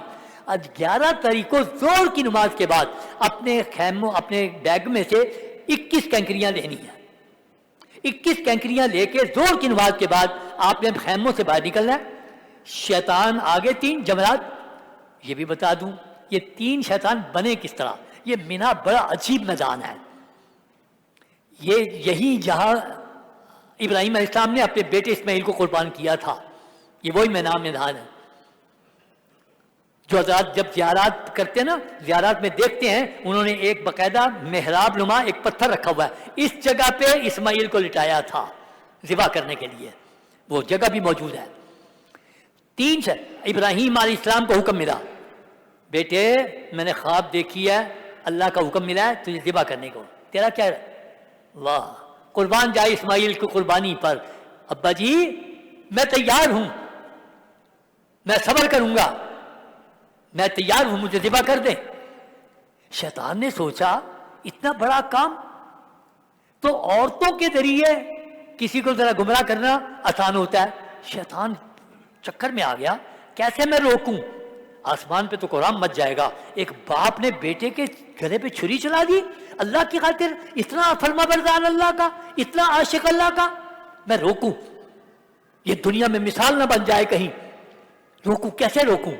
آج 11 تاریخ کو ظہر کی نماز کے بعد اپنے خیموں، اپنے بیگ میں سے 21 کینکریاں لینی ہیں۔ 21 کینکریاں لے کے ظہر کی نماز کے بعد آپ نے خیموں سے باہر نکلنا ہے۔ شیطان آگے 3 جمرات، یہ بھی بتا دوں یہ 3 شیطان بنے کس طرح۔ یہ مینا بڑا عجیب میدان ہے، یہی جہاں ابراہیم علیہ السلام نے اپنے بیٹے اسماعیل کو قربان کیا تھا، یہ وہی میدان ہے جو حضرات جب زیارات کرتے ہیں نا، زیارات میں دیکھتے ہیں انہوں نے ایک باقاعدہ محراب نما ایک پتھر رکھا ہوا ہے، اس جگہ پہ اسماعیل کو لٹایا تھا ذبح کرنے کے لیے، وہ جگہ بھی موجود ہے۔ 3 سے ابراہیم علیہ السلام کو حکم ملا، بیٹے میں نے خواب دیکھی ہے، اللہ کا حکم ملا ہے تجھے ذبح کرنے کو، تیرا کیا ہے؟ واہ، قربان جائے اسماعیل کو قربانی پر، ابا جی میں تیار ہوں، میں صبر کروں گا، میں تیار ہوں، مجھے ذبح کر دیں۔ شیطان نے سوچا اتنا بڑا کام تو عورتوں کے ذریعے کسی کو ذرا گمراہ کرنا آسان ہوتا ہے، شیطان چکر میں آ گیا، کیسے میں روکوں؟ آسمان پہ تو قرآن مچ جائے گا، ایک باپ نے بیٹے کے گلے پہ چھری چلا دی اللہ کی خاطر، اتنا فرما بردار اللہ کا، اتنا عاشق اللہ کا، میں روکوں؟ یہ دنیا میں مثال نہ بن جائے کہیں، روکوں کیسے روکوں؟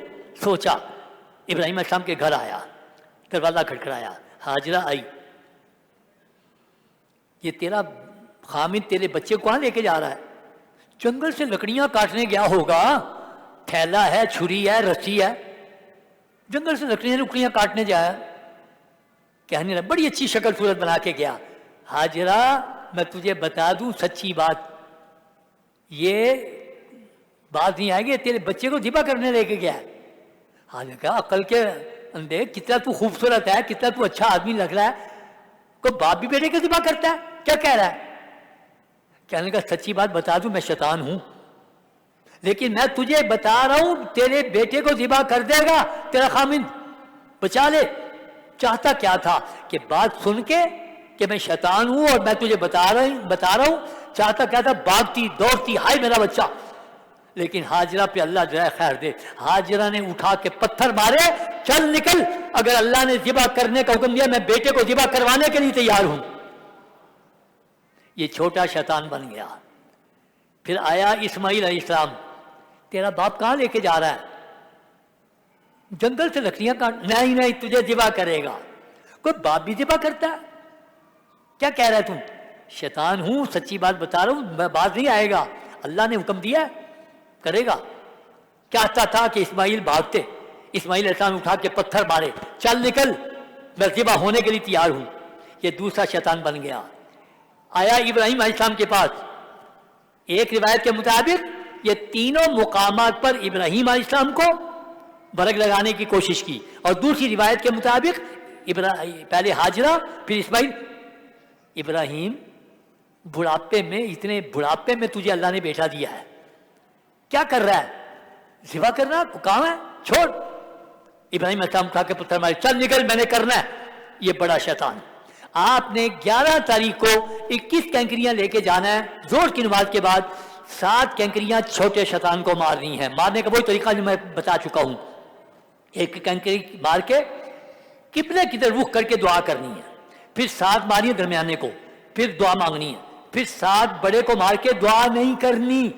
سوچا، ابراہیم علیہ السلام کے گھر آیا، دروازہ کھٹکھڑایا، ہاجرہ آئی، یہ تیرا خامد تیرے بچے کو کہاں لے کے جا رہا ہے؟ جنگل سے لکڑیاں کاٹنے گیا ہوگا، تھیلا ہے، چھری ہے، رسی ہے، جنگل سے لکڑیاں کاٹنے جایا، کہنے لگا بڑی اچھی شکل صورت بنا کے گیا، ہاجرہ میں تجھے بتا دوں سچی بات، یہ بات نہیں آئے گی، تیرے بچے کو ذبح کرنے لے کے گیا ہے۔ حالانکہ کہا عقل کے اندھے، کتنا تو خوبصورت ہے، کتنا تو اچھا آدمی لگ رہا ہے، کوئی باپ بھی بیٹے کو ذبح کرتا ہے؟ کیا کہہ رہا ہے؟ کہنے لگا سچی بات بتا دوں میں شیطان ہوں، لیکن میں تجھے بتا رہا ہوں تیرے بیٹے کو ذبح کر دے گا تیرا خامد، بچا لے۔ چاہتا کیا تھا کہ بات سن کے کہ میں شیطان ہوں اور میں تجھے بتا رہا ہوں، چاہتا کیا تھا؟ بھاگتی دوڑتی، ہائے میرا بچہ، لیکن ہاجرہ پہ اللہ جو ہے خیر دے، ہاجرہ نے اٹھا کے پتھر مارے، چل نکل، اگر اللہ نے ذبح کرنے کا حکم دیا میں بیٹے کو ذبح کروانے کے لیے تیار ہوں۔ یہ چھوٹا شیطان بن گیا۔ پھر آیا اسماعیل علیہ السلام، تیرا باپ کہاں لے کے جا رہا ہے؟ جنگل سے لکڑیاں کاٹ، نہیں نہیں تجھے ذبح کرے گا۔ کوئی باپ بھی ذبح کرتا ہے؟ کیا کہہ رہا ہے تم؟ شیطان ہوں، سچی بات بتا رہا ہوں، بات نہیں آئے گا، اللہ نے حکم دیا ہے کرے گا۔ چاہتا تھا کہ اسماعیل بھاگتے، اسماعیل علیہ السلام اٹھا کے پتھر مارے، چل نکل، میں ذبح ہونے کے لیے تیار ہوں۔ یہ دوسرا شیطان بن گیا۔ آیا ابراہیم علیہ السلام کے پاس، ایک روایت کے مطابق یہ تینوں مقامات پر ابراہیم علیہ السلام کو برگ لگانے کی کوشش کی، اور دوسری روایت کے مطابق پہلے ہاجرہ پھر اسماعیل۔ ابراہیم بڑھاپے میں، اتنے بڑھاپے میں تجھے اللہ نے بیٹا دیا ہے، کیا کر رہا ہے؟ ذبح کرنا کام ہے، چھوڑ۔ ابراہیم علیہ السلام اٹھا کے پتھر مارے، چل نکل، میں نے کرنا ہے۔ یہ بڑا شیطان، آپ نے 11 تاریخ کو 21 کینکریاں لے کے جانا ہے، زور کی نماز کے بعد 7 کینکریاں چھوٹے شیطان کو مارنی ہے۔ مارنے کا وہی طریقہ جو میں بتا چکا ہوں، ایک کینکری مار کے قبلے کی طرف رخ کر کے دعا کرنی ہے، پھر 7 ماری ہے درمیانے کو، پھر دعا مانگنی ہے، پھر 7 بڑے کو مار کے دعا نہیں کرنی،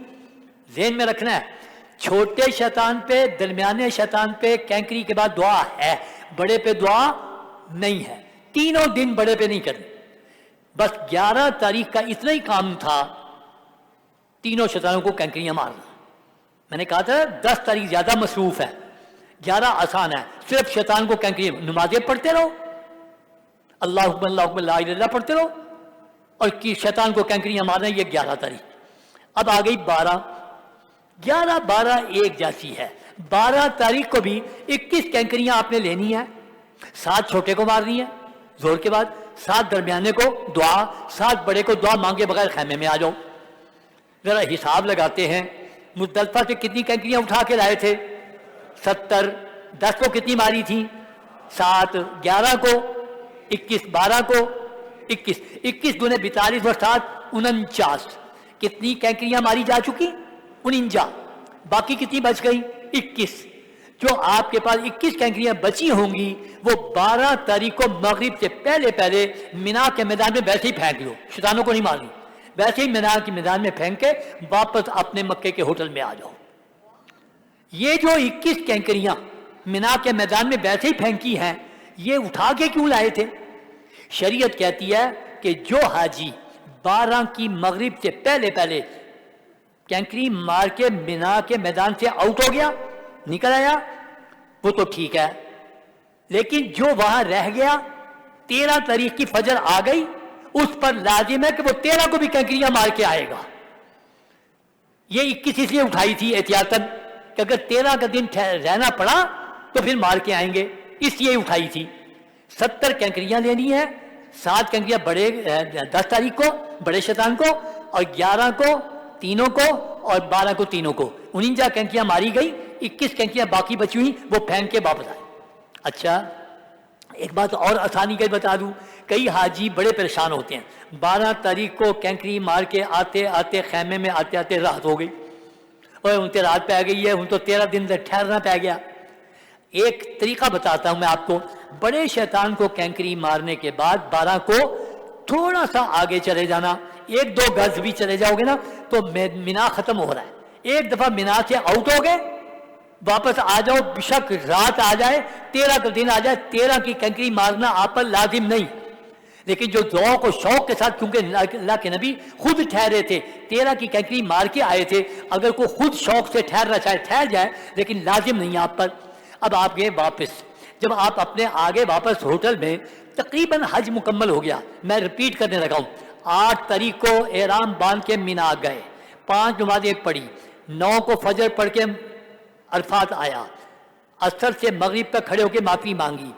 ذہن میں رکھنا ہے۔ چھوٹے شیطان پہ، درمیانے شیطان پہ کینکری کے بعد دعا ہے، بڑے پہ دعا نہیں ہے، تینوں دن بڑے پہ نہیں کرنی۔ بس 11 تاریخ کا اتنا ہی کام تھا، تینوں شیطانوں کو کینکریاں مارنا۔ میں نے کہا تھا 10 تاریخ زیادہ مصروف ہے، 11 آسان ہے، صرف شیطان کو کینکریاں، نمازیں پڑھتے رہو، اللہ اکبر اللہ اکبر لا الہ الا اللہ پڑھتے رہو، اور شیطان کو کینکریاں مارنا۔ یہ 11 تاریخ۔ اب آ گئی 12، 11 12 ایک جیسی ہے۔ 12 تاریخ کو بھی 21 کینکریاں آپ نے لینی ہے، 7 چھوٹے کو مارنی ہے زور کے بعد، 7 درمیانے کو دعا، 7 بڑے کو دعا مانگے بغیر خیمے میں آ جاؤ۔ ذرا حساب لگاتے ہیں، مزدلفہ سے کتنی کینکریاں اٹھا کے لائے تھے؟ 70۔ 10 کو کتنی ماری تھی؟ 7۔ 11 کو 21، 12 کو 21، 21 دنے 42 اور 7 49۔ کتنی کینکریاں ماری جا چکی؟ 49۔ باقی کتنی بچ گئی؟ 21۔ جو آپ کے پاس 21 کینکریاں بچی ہوں گی وہ 12 تاریخ کو مغرب سے پہلے پہلے مینا کے میدان میں ویسے ہی پھینک لو، شیطانوں کو نہیں مارنی، ویسے ہی مینا کے میدان میں پھینک کے واپس اپنے مکے کے ہوٹل میں آ جاؤ۔ یہ جو 21 کینکریاں مینا کے میدان میں ویسے ہی پھینکی ہیں، یہ اٹھا کے کیوں لائے تھے؟ شریعت کہتی ہے کہ جو حاجی 12 کی مغرب سے پہلے پہلے کینکری مار کے مینا کے میدان سے آؤٹ ہو گیا، نکل آیا، وہ تو ٹھیک ہے، لیکن جو وہاں رہ گیا 13 تاریخ کی فجر آ گئی، اس پر لازم ہے کہ وہ 13 کو بھی کنکریاں مار کے آئے گا۔ یہ 21 اس لیے اٹھائی تھی احتیاطاً کہ اگر 13 کا دن رہنا پڑا تو پھر مار کے آئیں گے، اس لیے اٹھائی تھی۔ 70 کنکریاں لینی ہے، 7 کنکریاں بڑے 10 تاریخ کو بڑے شیطان کو، اور 11 کو تینوں کو، اور 12 کو تینوں کو 49 کنکریاں ماری گئی، 21 کنکریاں باقی بچی ہوئی وہ پھینک کے واپس آئے۔ اچھا ایک بات اور آسانی کے بتا دوں، کئی حاجی بڑے پریشان ہوتے ہیں، 12 تاریخ کو کینکری مار کے آتے آتے خیمے میں آتے آتے رات ہو گئی، اور ان سے رات پہ گئی ہے، ان تو 13 دن ٹھہرنا پہ گیا۔ ایک طریقہ بتاتا ہوں میں آپ کو، بڑے شیطان کو کینکری مارنے کے بعد 12 کو تھوڑا سا آگے چلے جانا، 1-2 گز بھی چلے جاؤ گے نا تو مینا ختم ہو رہا ہے، ایک دفعہ مینا سے آؤٹ ہو گئے واپس آ جاؤ، بشک رات آ جائے 13 کا دن آ جائے، 13 کی کنکری مارنا آپ پر لازم نہیں، لیکن جو ذوق و شوق کے ساتھ، کیونکہ اللہ کے نبی خود ٹھہرے تھے 13 کی کنکری مار کے آئے تھے، اگر کوئی خود شوق سے ٹھہرنا چاہے ٹھہر جائے، لیکن لازم نہیں آپ پر۔ اب آپ گئے واپس، جب آپ اپنے آگے واپس ہوٹل میں، تقریباً حج مکمل ہو گیا، میں رپیٹ کرنے لگا ہوں، 8 تاریخ کو احرام باندھ کے مینا گئے، 5 نمازیں پڑھی، 9 کو فجر پڑھ کے عرفات آیا، اثر سے مغرب تک کھڑے ہو کے معافی مانگی،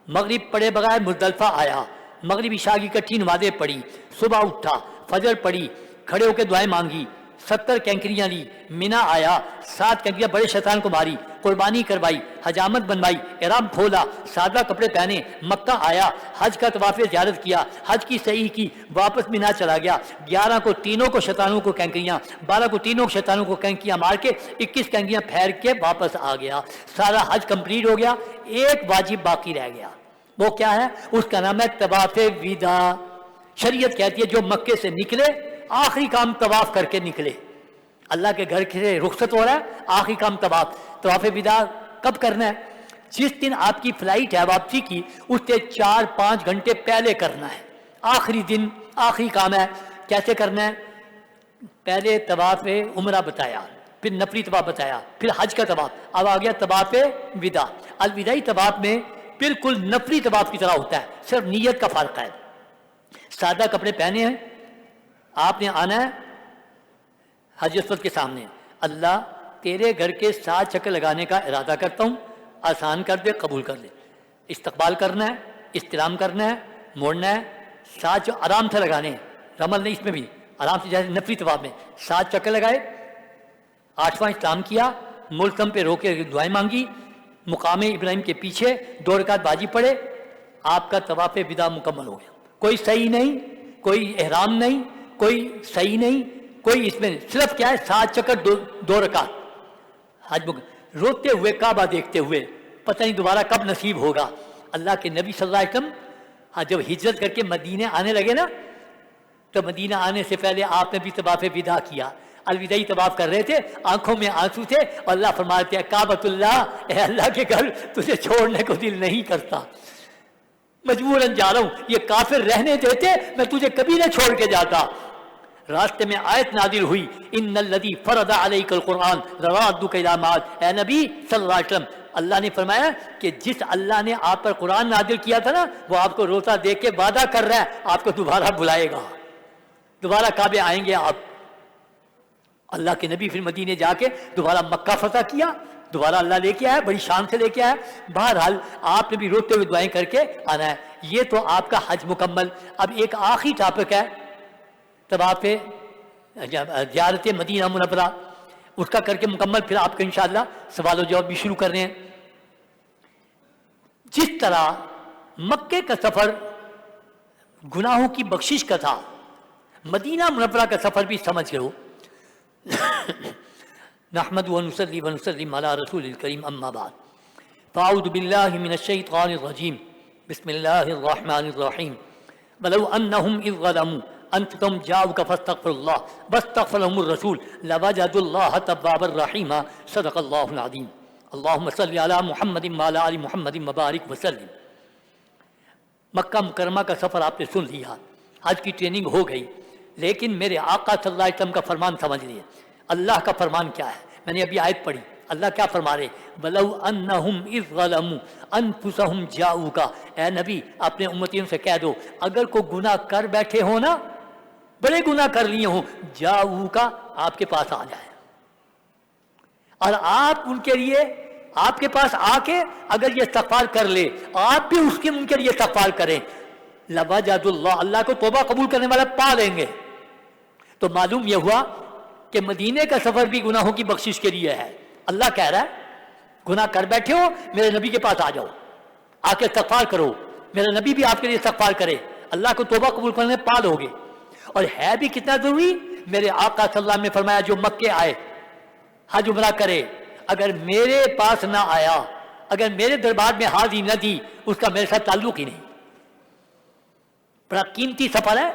مغرب پڑھے بغیر مزدلفہ آیا، مغرب عشاء کی کٹھی نمازیں پڑھی، صبح اٹھا، فجر پڑھی، کھڑے ہو کے دعائیں مانگی، 70 کینکریاں لی، مینا آیا، 7 کنکریاں بڑے شیطان کو ماری، قربانی کروائی، حجامت بنوائی، احرام کھولا، سادہ کپڑے پہنے، مکہ آیا، حج کا طواف زیارت کیا، حج کی صحیح کی، واپس مینا چلا گیا، 11 کو تینوں کو شیطانوں کو کینکریاں، 12 کو تینوں شیطانوں کو کینکریاں مار کے 21 کینکریاں پھیر کے واپس آ گیا، سارا حج کمپلیٹ ہو گیا، ایک واجب باقی رہ گیا، وہ کیا ہے؟ اس کا نام ہے طواف وداع۔ شریعت کہتی ہے جو مکے سے نکلے آخری کام طواف کر کے نکلے، اللہ کے گھر سے رخصت ہو رہا ہے، آخری کام طواف وداع کب کرنا ہے؟ جس دن آپ کی فلائٹ ہے واپسی کی، اس سے 4-5 گھنٹے پہلے کرنا ہے، آخری دن آخری کام ہے۔ کیسے کرنا ہے؟ پہلے طواف عمرہ بتایا، پھر نفلی طواف بتایا، پھر حج کا طواف، اب آ گیا طواف وداع۔ الوداعی طواف میں بالکل نفلی طواف کی طرح ہوتا ہے، صرف نیت کا فرق ہے۔ سادہ کپڑے پہنے ہیں، آپ نے آنا ہے حج اسود کے سامنے، اللہ تیرے گھر کے 7 چکر لگانے کا ارادہ کرتا ہوں، آسان کر دے، قبول کر لے۔ استقبال کرنا ہے، استلام کرنا ہے، موڑنا ہے، 7 آرام سے لگانے ہیں، رمل نہیں، اس میں بھی آرام سے، جیسے نفلی طواف میں 7 چکر لگائے، 8واں اسلام کیا، ملتم پہ رو کے دعائیں مانگی، مقام ابراہیم کے پیچھے 2 رکعت باجی پڑھے، آپ کا طواف وداع مکمل ہو گیا۔ کوئی صحیح نہیں، کوئی احرام نہیں، کوئی صحیح نہیں، کوئی اس میں صرف کیا ہے 7 چکر 2 رکعت حج روتے ہوئے کعبہ دیکھتے ہوئے، پتہ نہیں دوبارہ کب نصیب ہوگا۔ اللہ کے نبی صلی اللہ علیہ وسلم جب ہجرت کر کے مدینے آنے لگے نا، تو مدینہ آنے سے پہلے آپ نے بھی طواف وداع کیا، الوداعی طواف کر رہے تھے، آنکھوں میں آنسو تھے، اور اللہ فرماتے ہیں کعبۃ اللہ، اے اللہ کے گھر تجھے چھوڑنے کو دل نہیں کرتا، مجبوراً جا رہا ہوں، یہ کافر رہنے دیتے میں تجھے کبھی نہ چھوڑ کے جاتا۔ راستے میں آیت نازل ہوئی، ان الذی فرض علیک القرآن لرادک الی معاد، اے نبی صلی اللہ علیہ وسلم، اللہ نے فرمایا کہ جس اللہ نے آپ پر قرآن نازل کیا تھا نا، وہ آپ کو روتا دیکھ کے وعدہ کر رہا ہے آپ کو دوبارہ بلائے گا، دوبارہ کعبے آئیں گے آپ۔ اللہ کے نبی پھر مدینے جا کے دوبارہ مکہ فتح کیا، دوبارہ اللہ لے کے آیا، بڑی شان سے لے کے آیا۔ بہرحال آپ نے بھی روتے ہوئے دعائیں کر کے آنا ہے۔ یہ تو آپ کا حج مکمل۔ اب ایک آخری ٹاپک ہے طواف زیارت مدینہ منورہ، اس کا کر کے مکمل، پھر آپ کا انشاءاللہ سوال و جواب بھی شروع کرنے ہیں۔ جس طرح مکے کا سفر گناہوں کی بخشش کا تھا، مدینہ منورہ کا سفر بھی سمجھ لو۔ نحمد ونصلی ونسلم علی رسول الکریم، اما بعد، فاعوذ باللہ من الشیطان الرجیم، بسم اللہ الرحمن الرحیم۔ ولو انہم اذ ظلموا انفسهم جاؤک فاستغفروا اللہ واستغفر لهم الرسول لوجدوا اللہ توابا رحیما، صدق اللہ العظیم۔ اللہم صلی علی محمد وعلی آل محمد وبارک وسلم۔ مکہ مکرمہ کا سفر آپ نے سن لیا، حج کی ٹریننگ ہو گئی، لیکن میرے آقا صلی اللہ علیہ وسلم کا فرمان سمجھ لیے۔ اللہ کا فرمان کیا ہے؟ میں نے ابھی آیت پڑھی، اللہ کیا فرما رہے وَلَوْ أَنَّهُمْ إِذْ ظَلَمُوا أَنفُسَهُمْ جَاءُوكَ، اے نبی اپنے امتیوں سے کہہ دو اگر کوئی گناہ کر بیٹھے ہو نا، بڑے گناہ کر لیے ہوں، جاؤوکا آپ کے پاس آ جائے، اور آپ ان کے لیے آپ کے پاس آ کے اگر یہ استغفار کر لے، آپ بھی ان کے لیے استغفار کریں، لَوَجَدُوا اللَّهَ، اللہ کو توبہ قبول کرنے والا پا لیں گے۔ تو معلوم یہ ہوا کہ مدینے کا سفر بھی گناہوں کی بخشش کے لیے ہے۔ اللہ کہہ رہا ہے گناہ کر بیٹھے ہو میرے نبی کے پاس آ جاؤ، آ کے استغفار کرو، میرا نبی بھی آپ کے لیے استغفار کرے، اللہ کو توبہ قبول کرنے پا لو گے۔ اور ہے بھی کتنا ضروری، میرے آقا صلی اللہ علیہ وسلم نے فرمایا جو مکے آئے حج عمرہ کرے، اگر میرے پاس نہ آیا، اگر میرے دربار میں حاضری نہ دی، اس کا میرے ساتھ تعلق ہی نہیں۔ بڑا قیمتی سفر ہے،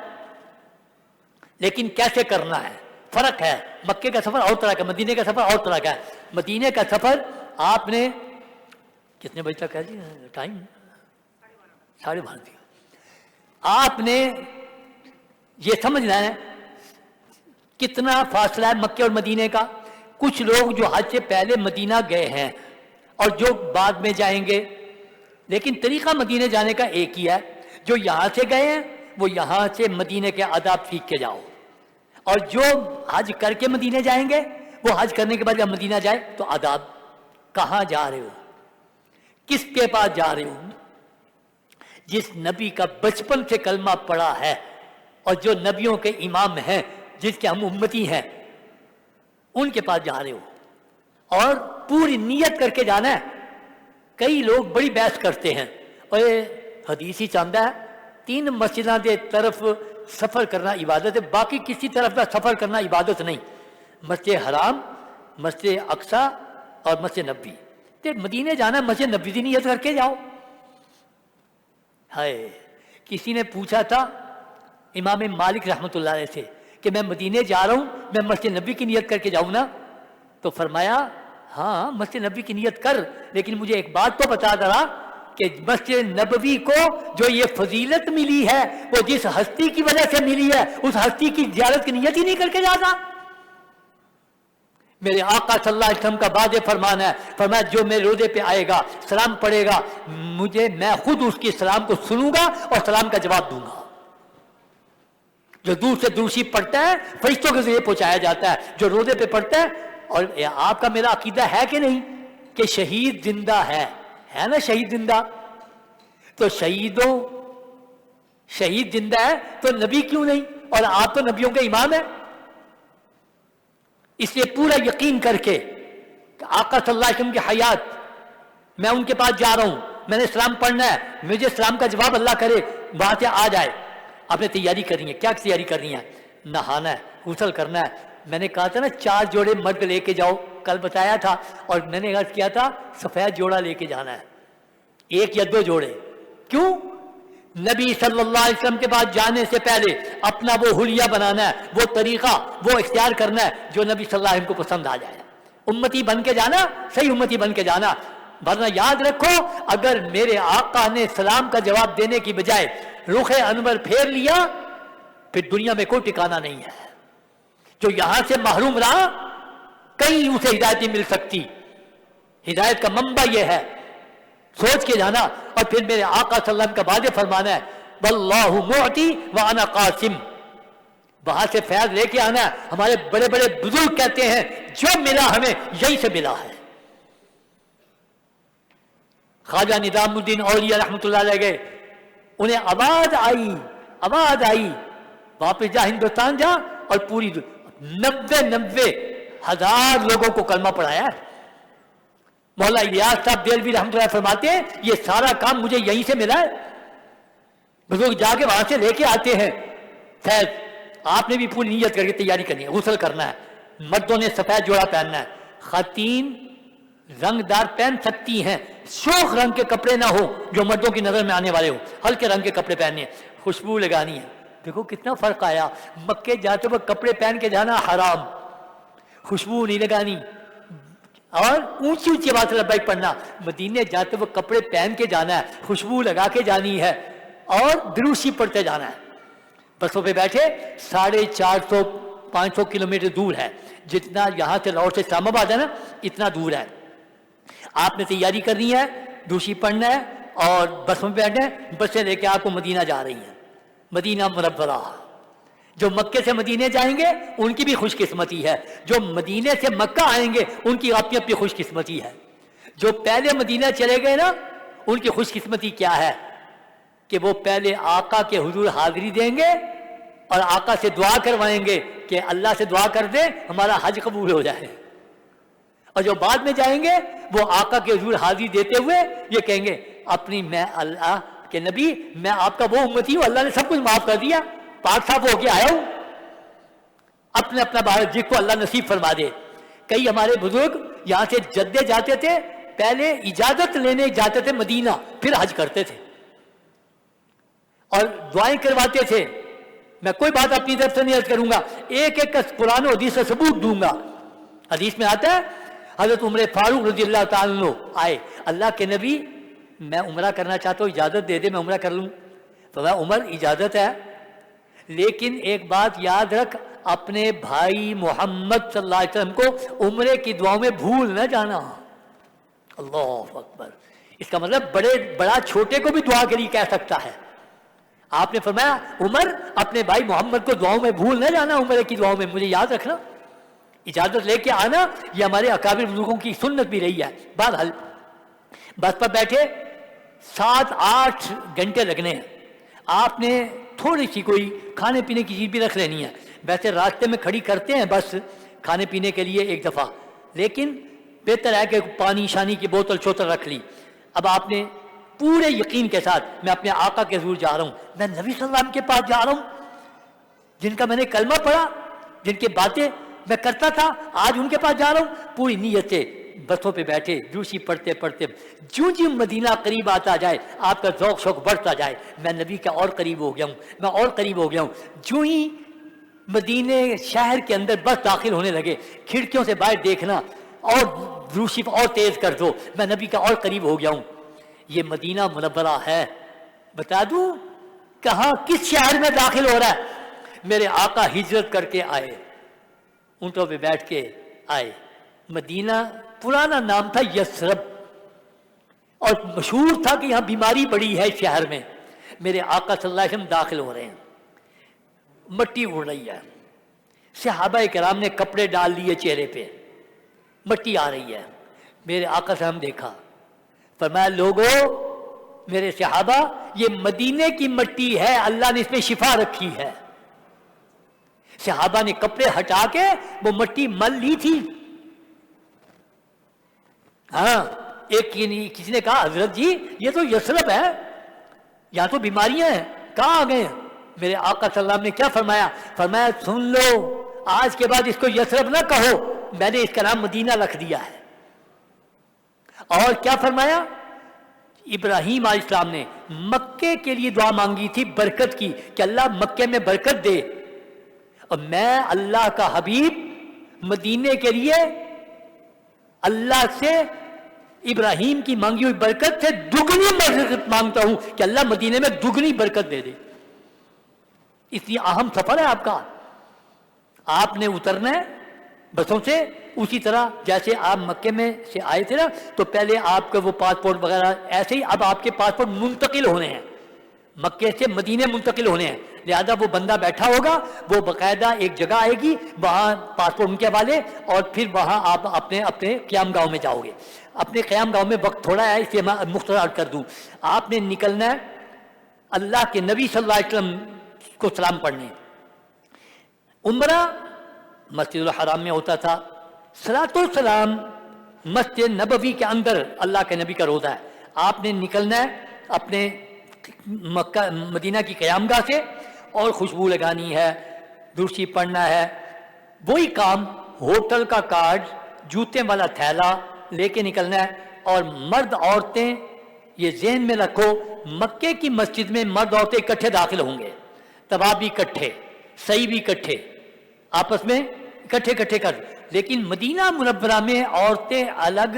لیکن کیسے کرنا ہے، فرق ہے۔ مکے کا سفر اور طرح کا، مدینے کا سفر اور طرح کا ہے۔ مدینے کا سفر آپ نے کتنے بجے تک کہہ دیا ٹائم؟ 12:30 دیا۔ آپ نے یہ سمجھنا ہے کتنا فاصلہ ہے مکے اور مدینے کا۔ کچھ لوگ جو حج سے پہلے مدینہ گئے ہیں اور جو بعد میں جائیں گے، لیکن طریقہ مدینے جانے کا ایک ہی ہے۔ جو یہاں سے گئے ہیں وہ یہاں سے مدینے کے آداب سیکھ کے جاؤ، اور جو حج کر کے مدینے جائیں گے وہ حج کرنے کے بعد جب مدینہ جائے تو آداب، کہاں جا رہے ہو، کس کے پاس جا رہے ہو، جس نبی کا بچپن سے کلمہ پڑا ہے اور جو نبیوں کے امام ہیں، جس کے ہم امتی ہیں، ان کے پاس جا رہے ہو، اور پوری نیت کر کے جانا ہے۔ کئی لوگ بڑی بحث کرتے ہیں، اور حدیث ہی چاہتا ہے 3 مسجداں دے طرف سفر کرنا عبادت ہے، باقی کسی طرف کا سفر کرنا عبادت نہیں۔ مسجد حرام، مسجد اقصی اور مسجد نبوی، تے مدینے جانا مسجد نبوی کی نیت کر کے جاؤ۔ ہائے، کسی نے پوچھا تھا امام مالک رحمۃ اللہ علیہ سے کہ میں مدینے جا رہا ہوں، میں مسجد نبوی کی نیت کر کے جاؤں نا؟ تو فرمایا ہاں مسجد نبوی کی نیت کر، لیکن مجھے ایک بات تو بتا ذرا کہ مسجد نبوی کو جو یہ فضیلت ملی ہے وہ جس ہستی کی وجہ سے ملی ہے، اس ہستی کی زیارت کی نیت ہی نہیں کر کے جاتا۔ میرے آقا صلی اللہ علیہ وسلم کا واضح فرمان ہے، فرمایا جو میرے روزے پہ آئے گا سلام پڑھے گا، میں خود اس کے سلام کو سنوں گا اور سلام کا جواب دوں گا۔ جو دور سے درشی پڑھتا ہے فرشتوں کے ذریعے پہنچایا جاتا ہے، جو روزے پہ پڑھتا ہے۔ اور آپ کا میرا عقیدہ ہے کہ نہیں کہ شہید زندہ ہے نا؟ شہید زندہ، تو شہید زندہ ہے تو نبی کیوں نہیں؟ اور آپ تو نبیوں کے امام ہیں۔ اس لیے پورا یقین کر کے کہ آقا صلی اللہ علیہ وسلم کی حیات، میں ان کے پاس جا رہا ہوں، میں نے سلام پڑھنا ہے، مجھے سلام کا جواب اللہ کرے وہاں سے آ جائے۔ آپ نے تیاری کرنی ہے، کیا تیاری کرنی ہے؟ نہانا ہے، غسل کرنا ہے۔ میں نے کہا تھا نا 4 جوڑے مرد لے کے جاؤ، کل بتایا تھا، اور میں نے عرض کیا تھا سفید جوڑا لے کے جانا ہے، 1 یا 2 جوڑے۔ کیوں؟ نبی صلی اللہ علیہ وسلم کے بعد جانے سے پہلے اپنا وہ حلیہ بنانا ہے، وہ طریقہ وہ اختیار کرنا ہے جو نبی صلی اللہ علیہ وسلم کو پسند آ جائے۔ امتی بن کے جانا، صحیح امتی بن کے جانا، ورنہ یاد رکھو اگر میرے آقا نے سلام کا جواب دینے کی بجائے رخ انور پھیر لیا پھر دنیا میں کوئی ٹھکانہ نہیں ہے۔ جو یہاں سے محروم رہا کہیں اسے ہدایت نہیں مل سکتی۔ ہدایت کا منبع یہ ہے، سوچ کے جانا۔ اور پھر میرے آقا صلی اللہ علیہ وسلم کا واضح فرمانا ہے واللہ معطی وانا قاسم، وہاں سے فیض لے کے آنا ہے۔ ہمارے بڑے بڑے بزرگ کہتے ہیں جو ملا ہمیں یہی سے ملا ہے۔ خواجہ نظام الدین اولیاء رحمۃ اللہ علیہ گئے، انہیں آواز آئی واپس جا، ہندوستان جا، اور پوری 90,000 لوگوں کو کلمہ پڑھایا ہے۔ مولا الیاس صاحب دہلوی رحمۃ اللہ فرماتے ہیں یہ سارا کام مجھے یہیں سے ملا ہے۔ بزرگ جا کے وہاں سے لے کے آتے ہیں فیض۔ آپ نے بھی پوری نیت کر کے تیاری کرنی ہے، غسل کرنا ہے، مردوں نے سفید جوڑا پہننا ہے، خواتین رنگ دار پہن سکتی ہیں، شوخ رنگ کے کپڑے نہ ہو جو مردوں کی نظر میں آنے والے ہو، ہلکے رنگ کے کپڑے پہننے ہیں، خوشبو لگانی ہے۔ دیکھو کتنا فرق آیا، مکے جاتے وقت کپڑے پہن کے جانا حرام، خوشبو نہیں لگانی، اور اونچی اونچی آواز سے لبیک پڑھنا۔ مدینے جاتے وقت کپڑے پہن کے جانا ہے، خوشبو لگا کے جانی ہے، اور دروشی پڑھتے جانا ہے۔ بسوں پہ بیٹھے 450-500 کلومیٹر دور ہے، جتنا یہاں سے لاہور سے اسلام آباد ہے نا اتنا دور ہے. آپ نے تیاری کرنی ہے, دوشی پڑھنا ہے اور بس میں بیٹھنا ہے, بسیں لے کے آپ کو مدینہ جا رہی ہیں, مدینہ منورہ. جو مکے سے مدینے جائیں گے ان کی بھی خوش قسمتی ہے, جو مدینے سے مکہ آئیں گے ان کی اپنی اپنی خوش قسمتی ہے. جو پہلے مدینہ چلے گئے نا ان کی خوش قسمتی کیا ہے کہ وہ پہلے آقا کے حضور حاضری دیں گے اور آقا سے دعا کروائیں گے کہ اللہ سے دعا کر دیں ہمارا حج قبول ہو جائے. اور جو بعد میں جائیں گے وہ آقا کے حضور حاضری دیتے ہوئے یہ کہیں گے اپنی میں اللہ کے نبی میں آپ کا وہ امتی ہوں, اللہ نے سب کچھ معاف کر دیا, پاک صاف ہو کے آیا ہوں. اپنے اپنا بھارت جس کو اللہ نصیب فرما دے. کئی ہمارے بزرگ یہاں سے جدے جاتے تھے, پہلے اجازت لینے جاتے تھے مدینہ, پھر حج کرتے تھے اور دعائیں کرواتے تھے. میں کوئی بات اپنی طرف سے نہیں عرض کروں گا, ایک ایک قرآن و حدیث سے ثبوت دوں گا. حدیث میں آتا ہے حضرت عمر فاروق رضی اللہ تعالیٰ عنہ آئے, اللہ کے نبی میں عمرہ کرنا چاہتا ہوں, اجازت دے دے میں عمرہ کر لوں. تو میں عمر اجازت ہے لیکن ایک بات یاد رکھ, اپنے بھائی محمد صلی اللہ علیہ وسلم کو عمرے کی دعاؤں میں بھول نہ جانا. اللہ اکبر. اس کا مطلب بڑا چھوٹے کو بھی دعا کے لیے کہہ سکتا ہے. آپ نے فرمایا عمر اپنے بھائی محمد کو دعاؤں میں بھول نہ جانا, عمرے کی دعاؤں میں مجھے یاد رکھنا, اجازت لے کے آنا. یہ ہمارے اکابر بزرگوں کی سنت بھی رہی ہے. بہرحال بس پر بیٹھے 7-8 گھنٹے لگنے ہیں. آپ نے تھوڑی سی کوئی کھانے پینے کی چیز بھی رکھ لینی ہے. ویسے راستے میں کھڑی کرتے ہیں بس کھانے پینے کے لیے ایک دفعہ, لیکن بہتر ہے کہ پانی شانی کی بوتل چوتل رکھ لی. اب آپ نے پورے یقین کے ساتھ میں اپنے آقا کے حضور جا رہا ہوں, میں نبی صلی اللہ علیہ وسلم کے پاس جا رہا ہوں جن کا میں نے کلمہ پڑھا, جن کی باتیں میں کرتا تھا, آج ان کے پاس جا رہا ہوں. پوری نیت سے بسوں پہ بیٹھے دوشی پڑھتے پڑھتے جو مدینہ قریب آتا جائے آپ کا ذوق شوق بڑھتا جائے. میں نبی کا اور قریب ہو گیا ہوں, میں اور قریب ہو گیا ہوں. جو ہی مدینے شہر کے اندر بس داخل ہونے لگے, کھڑکیوں سے باہر دیکھنا اور دوشی اور تیز کر دو, میں نبی کا اور قریب ہو گیا ہوں. یہ مدینہ منورہ ہے. بتا دوں کہاں کس شہر میں داخل ہو رہا ہے. میرے آقا ہجرت کر کے آئے, اونٹوں پہ بیٹھ کے آئے. مدینہ پرانا نام تھا یثرب, اور مشہور تھا کہ یہاں بیماری بڑی ہے اس شہر میں. میرے آقا صلی اللہ علیہ وسلم داخل ہو رہے ہیں, مٹی اڑ رہی ہے. صحابہ کرام نے کپڑے ڈال لیے چہرے پہ, مٹی آ رہی ہے. میرے آقا سے ہم دیکھا, فرمایا لوگوں میرے صحابہ یہ مدینے کی مٹی ہے, اللہ نے اس میں شفا رکھی ہے. صحابہ نے کپڑے ہٹا کے وہ مٹی مل لی تھی. ہاں ایک کسی نے کہا حضرت جی یہ تو یثرب ہے, یہاں تو بیماریاں ہیں, کہاں آ گئے ہیں؟ میرے آقا صلی اللہ علیہ وسلم نے کیا فرمایا, فرمایا سن لو آج کے بعد اس کو یثرب نہ کہو, میں نے اس کا نام مدینہ رکھ دیا ہے. اور کیا فرمایا, ابراہیم علیہ السلام نے مکے کے لیے دعا مانگی تھی برکت کی کہ اللہ مکے میں برکت دے, اور میں اللہ کا حبیب مدینے کے لیے اللہ سے ابراہیم کی مانگی ہوئی برکت سے دگنی برکت مانگتا ہوں کہ اللہ مدینے میں دگنی برکت دے دے. اس لیے اہم سفر ہے آپ کا. آپ نے اترنا ہے بسوں سے اسی طرح جیسے آپ مکے میں سے آئے تھے نا, تو پہلے آپ کا وہ پاسپورٹ وغیرہ ایسے ہی اب آپ کے پاسپورٹ منتقل ہونے ہیں, مکے سے مدینے منتقل ہونے ہیں. لہذا وہ بندہ بیٹھا ہوگا, وہ باقاعدہ ایک جگہ آئے گی, وہاں پاسپورٹ ان کے حوالے, اور پھر وہاں آپ اپنے قیام گاؤں میں جاؤ گے. اپنے قیام گاؤں میں وقت تھوڑا ہے اس لیے میں مختصر کر دوں. آپ نے نکلنا ہے اللہ کے نبی صلی اللہ علیہ وسلم کو سلام پڑھنے. عمرہ مسجد الحرام میں ہوتا تھا, صلاۃ السلام مسجد نبوی کے اندر اللہ کے نبی کا روضہ ہے. آپ نے نکلنا ہے اپنے مکہ مدینہ کی قیام گاہ سے, اور خوشبو لگانی ہے, درشی پڑھنا ہے. وہی کام ہوٹل کا کارڈ, جوتے والا تھیلا لے کے نکلنا ہے. اور مرد عورتیں یہ ذہن میں رکھو, مکے کی مسجد میں مرد عورتیں اکٹھے داخل ہوں گے, طواف بھی اکٹھے, صحیح بھی اکٹھے, آپس میں اکٹھے کر. لیکن مدینہ منورہ میں عورتیں الگ,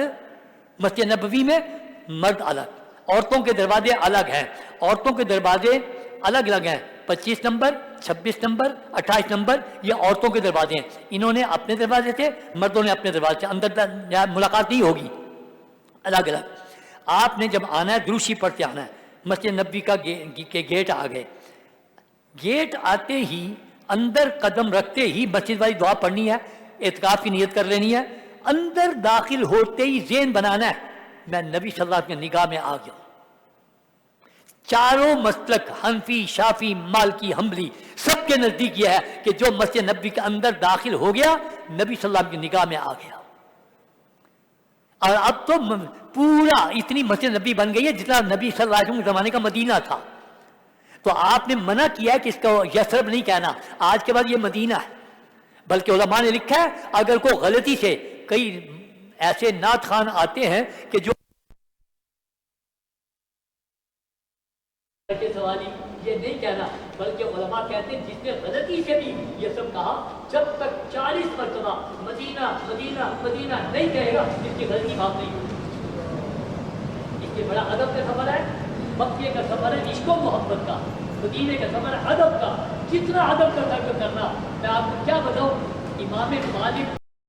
مسجد نبوی میں مرد الگ. عورتوں کے دروازے الگ ہیں, عورتوں کے دروازے الگ الگ ہیں, 25 نمبر 26 نمبر 28 نمبر یہ عورتوں کے دروازے ہیں. انہوں نے اپنے دروازے سے، مردوں نے اپنے دروازے سے. اندر ملاقات نہیں ہوگی، الگ الگ. آپ نے جب آنا ہے دروشی پڑھتے آنا ہے. مسجد نبوی کا گیٹ آ گئے. گیٹ آتے ہی اندر قدم رکھتے ہی مسجد والی دعا پڑھنی ہے، اعتکاف کی نیت کر لینی ہے. اندر داخل ہوتے ہی ذہن بنانا ہے میں نبی صلی اللہ علیہ وسلم کی نگاہ میں آ گیا ہوں. چاروں مسلک حنفی، شافی، مالکی، حنبلی سب کے نزدیک یہ ہے کہ جو مسجد نبوی کے اندر داخل ہو گیا نبی صلی اللہ علیہ وسلم کی نگاہ میں آ گیا. اور اب تو پورا اتنی مسجد نبی بن گئی ہے جتنا نبی صلی اللہ علیہ وسلم کے زمانے کا مدینہ تھا. تو آپ نے منع کیا ہے کہ اس کو یثرب نہیں کہنا، آج کے بعد یہ مدینہ ہے. بلکہ علماء نے لکھا ہے اگر کوئی غلطی سے کئی ایسے نعت خوان آتے ہیں کہ جو سوالی یہ نہیں کہنا، بلکہ علماء کہتے ہیں جس نے غلطی سے بھی یہ سب کہا جب تک 40 مرتبہ مدینہ مدینہ مدینہ نہیں کہے گا اس کی غلطی معاف نہیں ہوگی. اس کے بڑا ادب کا سفر ہے، مکے کا سفر ہے عشق و محبت کا، مدینے کا سفر ہے ادب کا. جتنا ادب کا ذکر کرنا، میں آپ کو کیا بتاؤں. امام مالک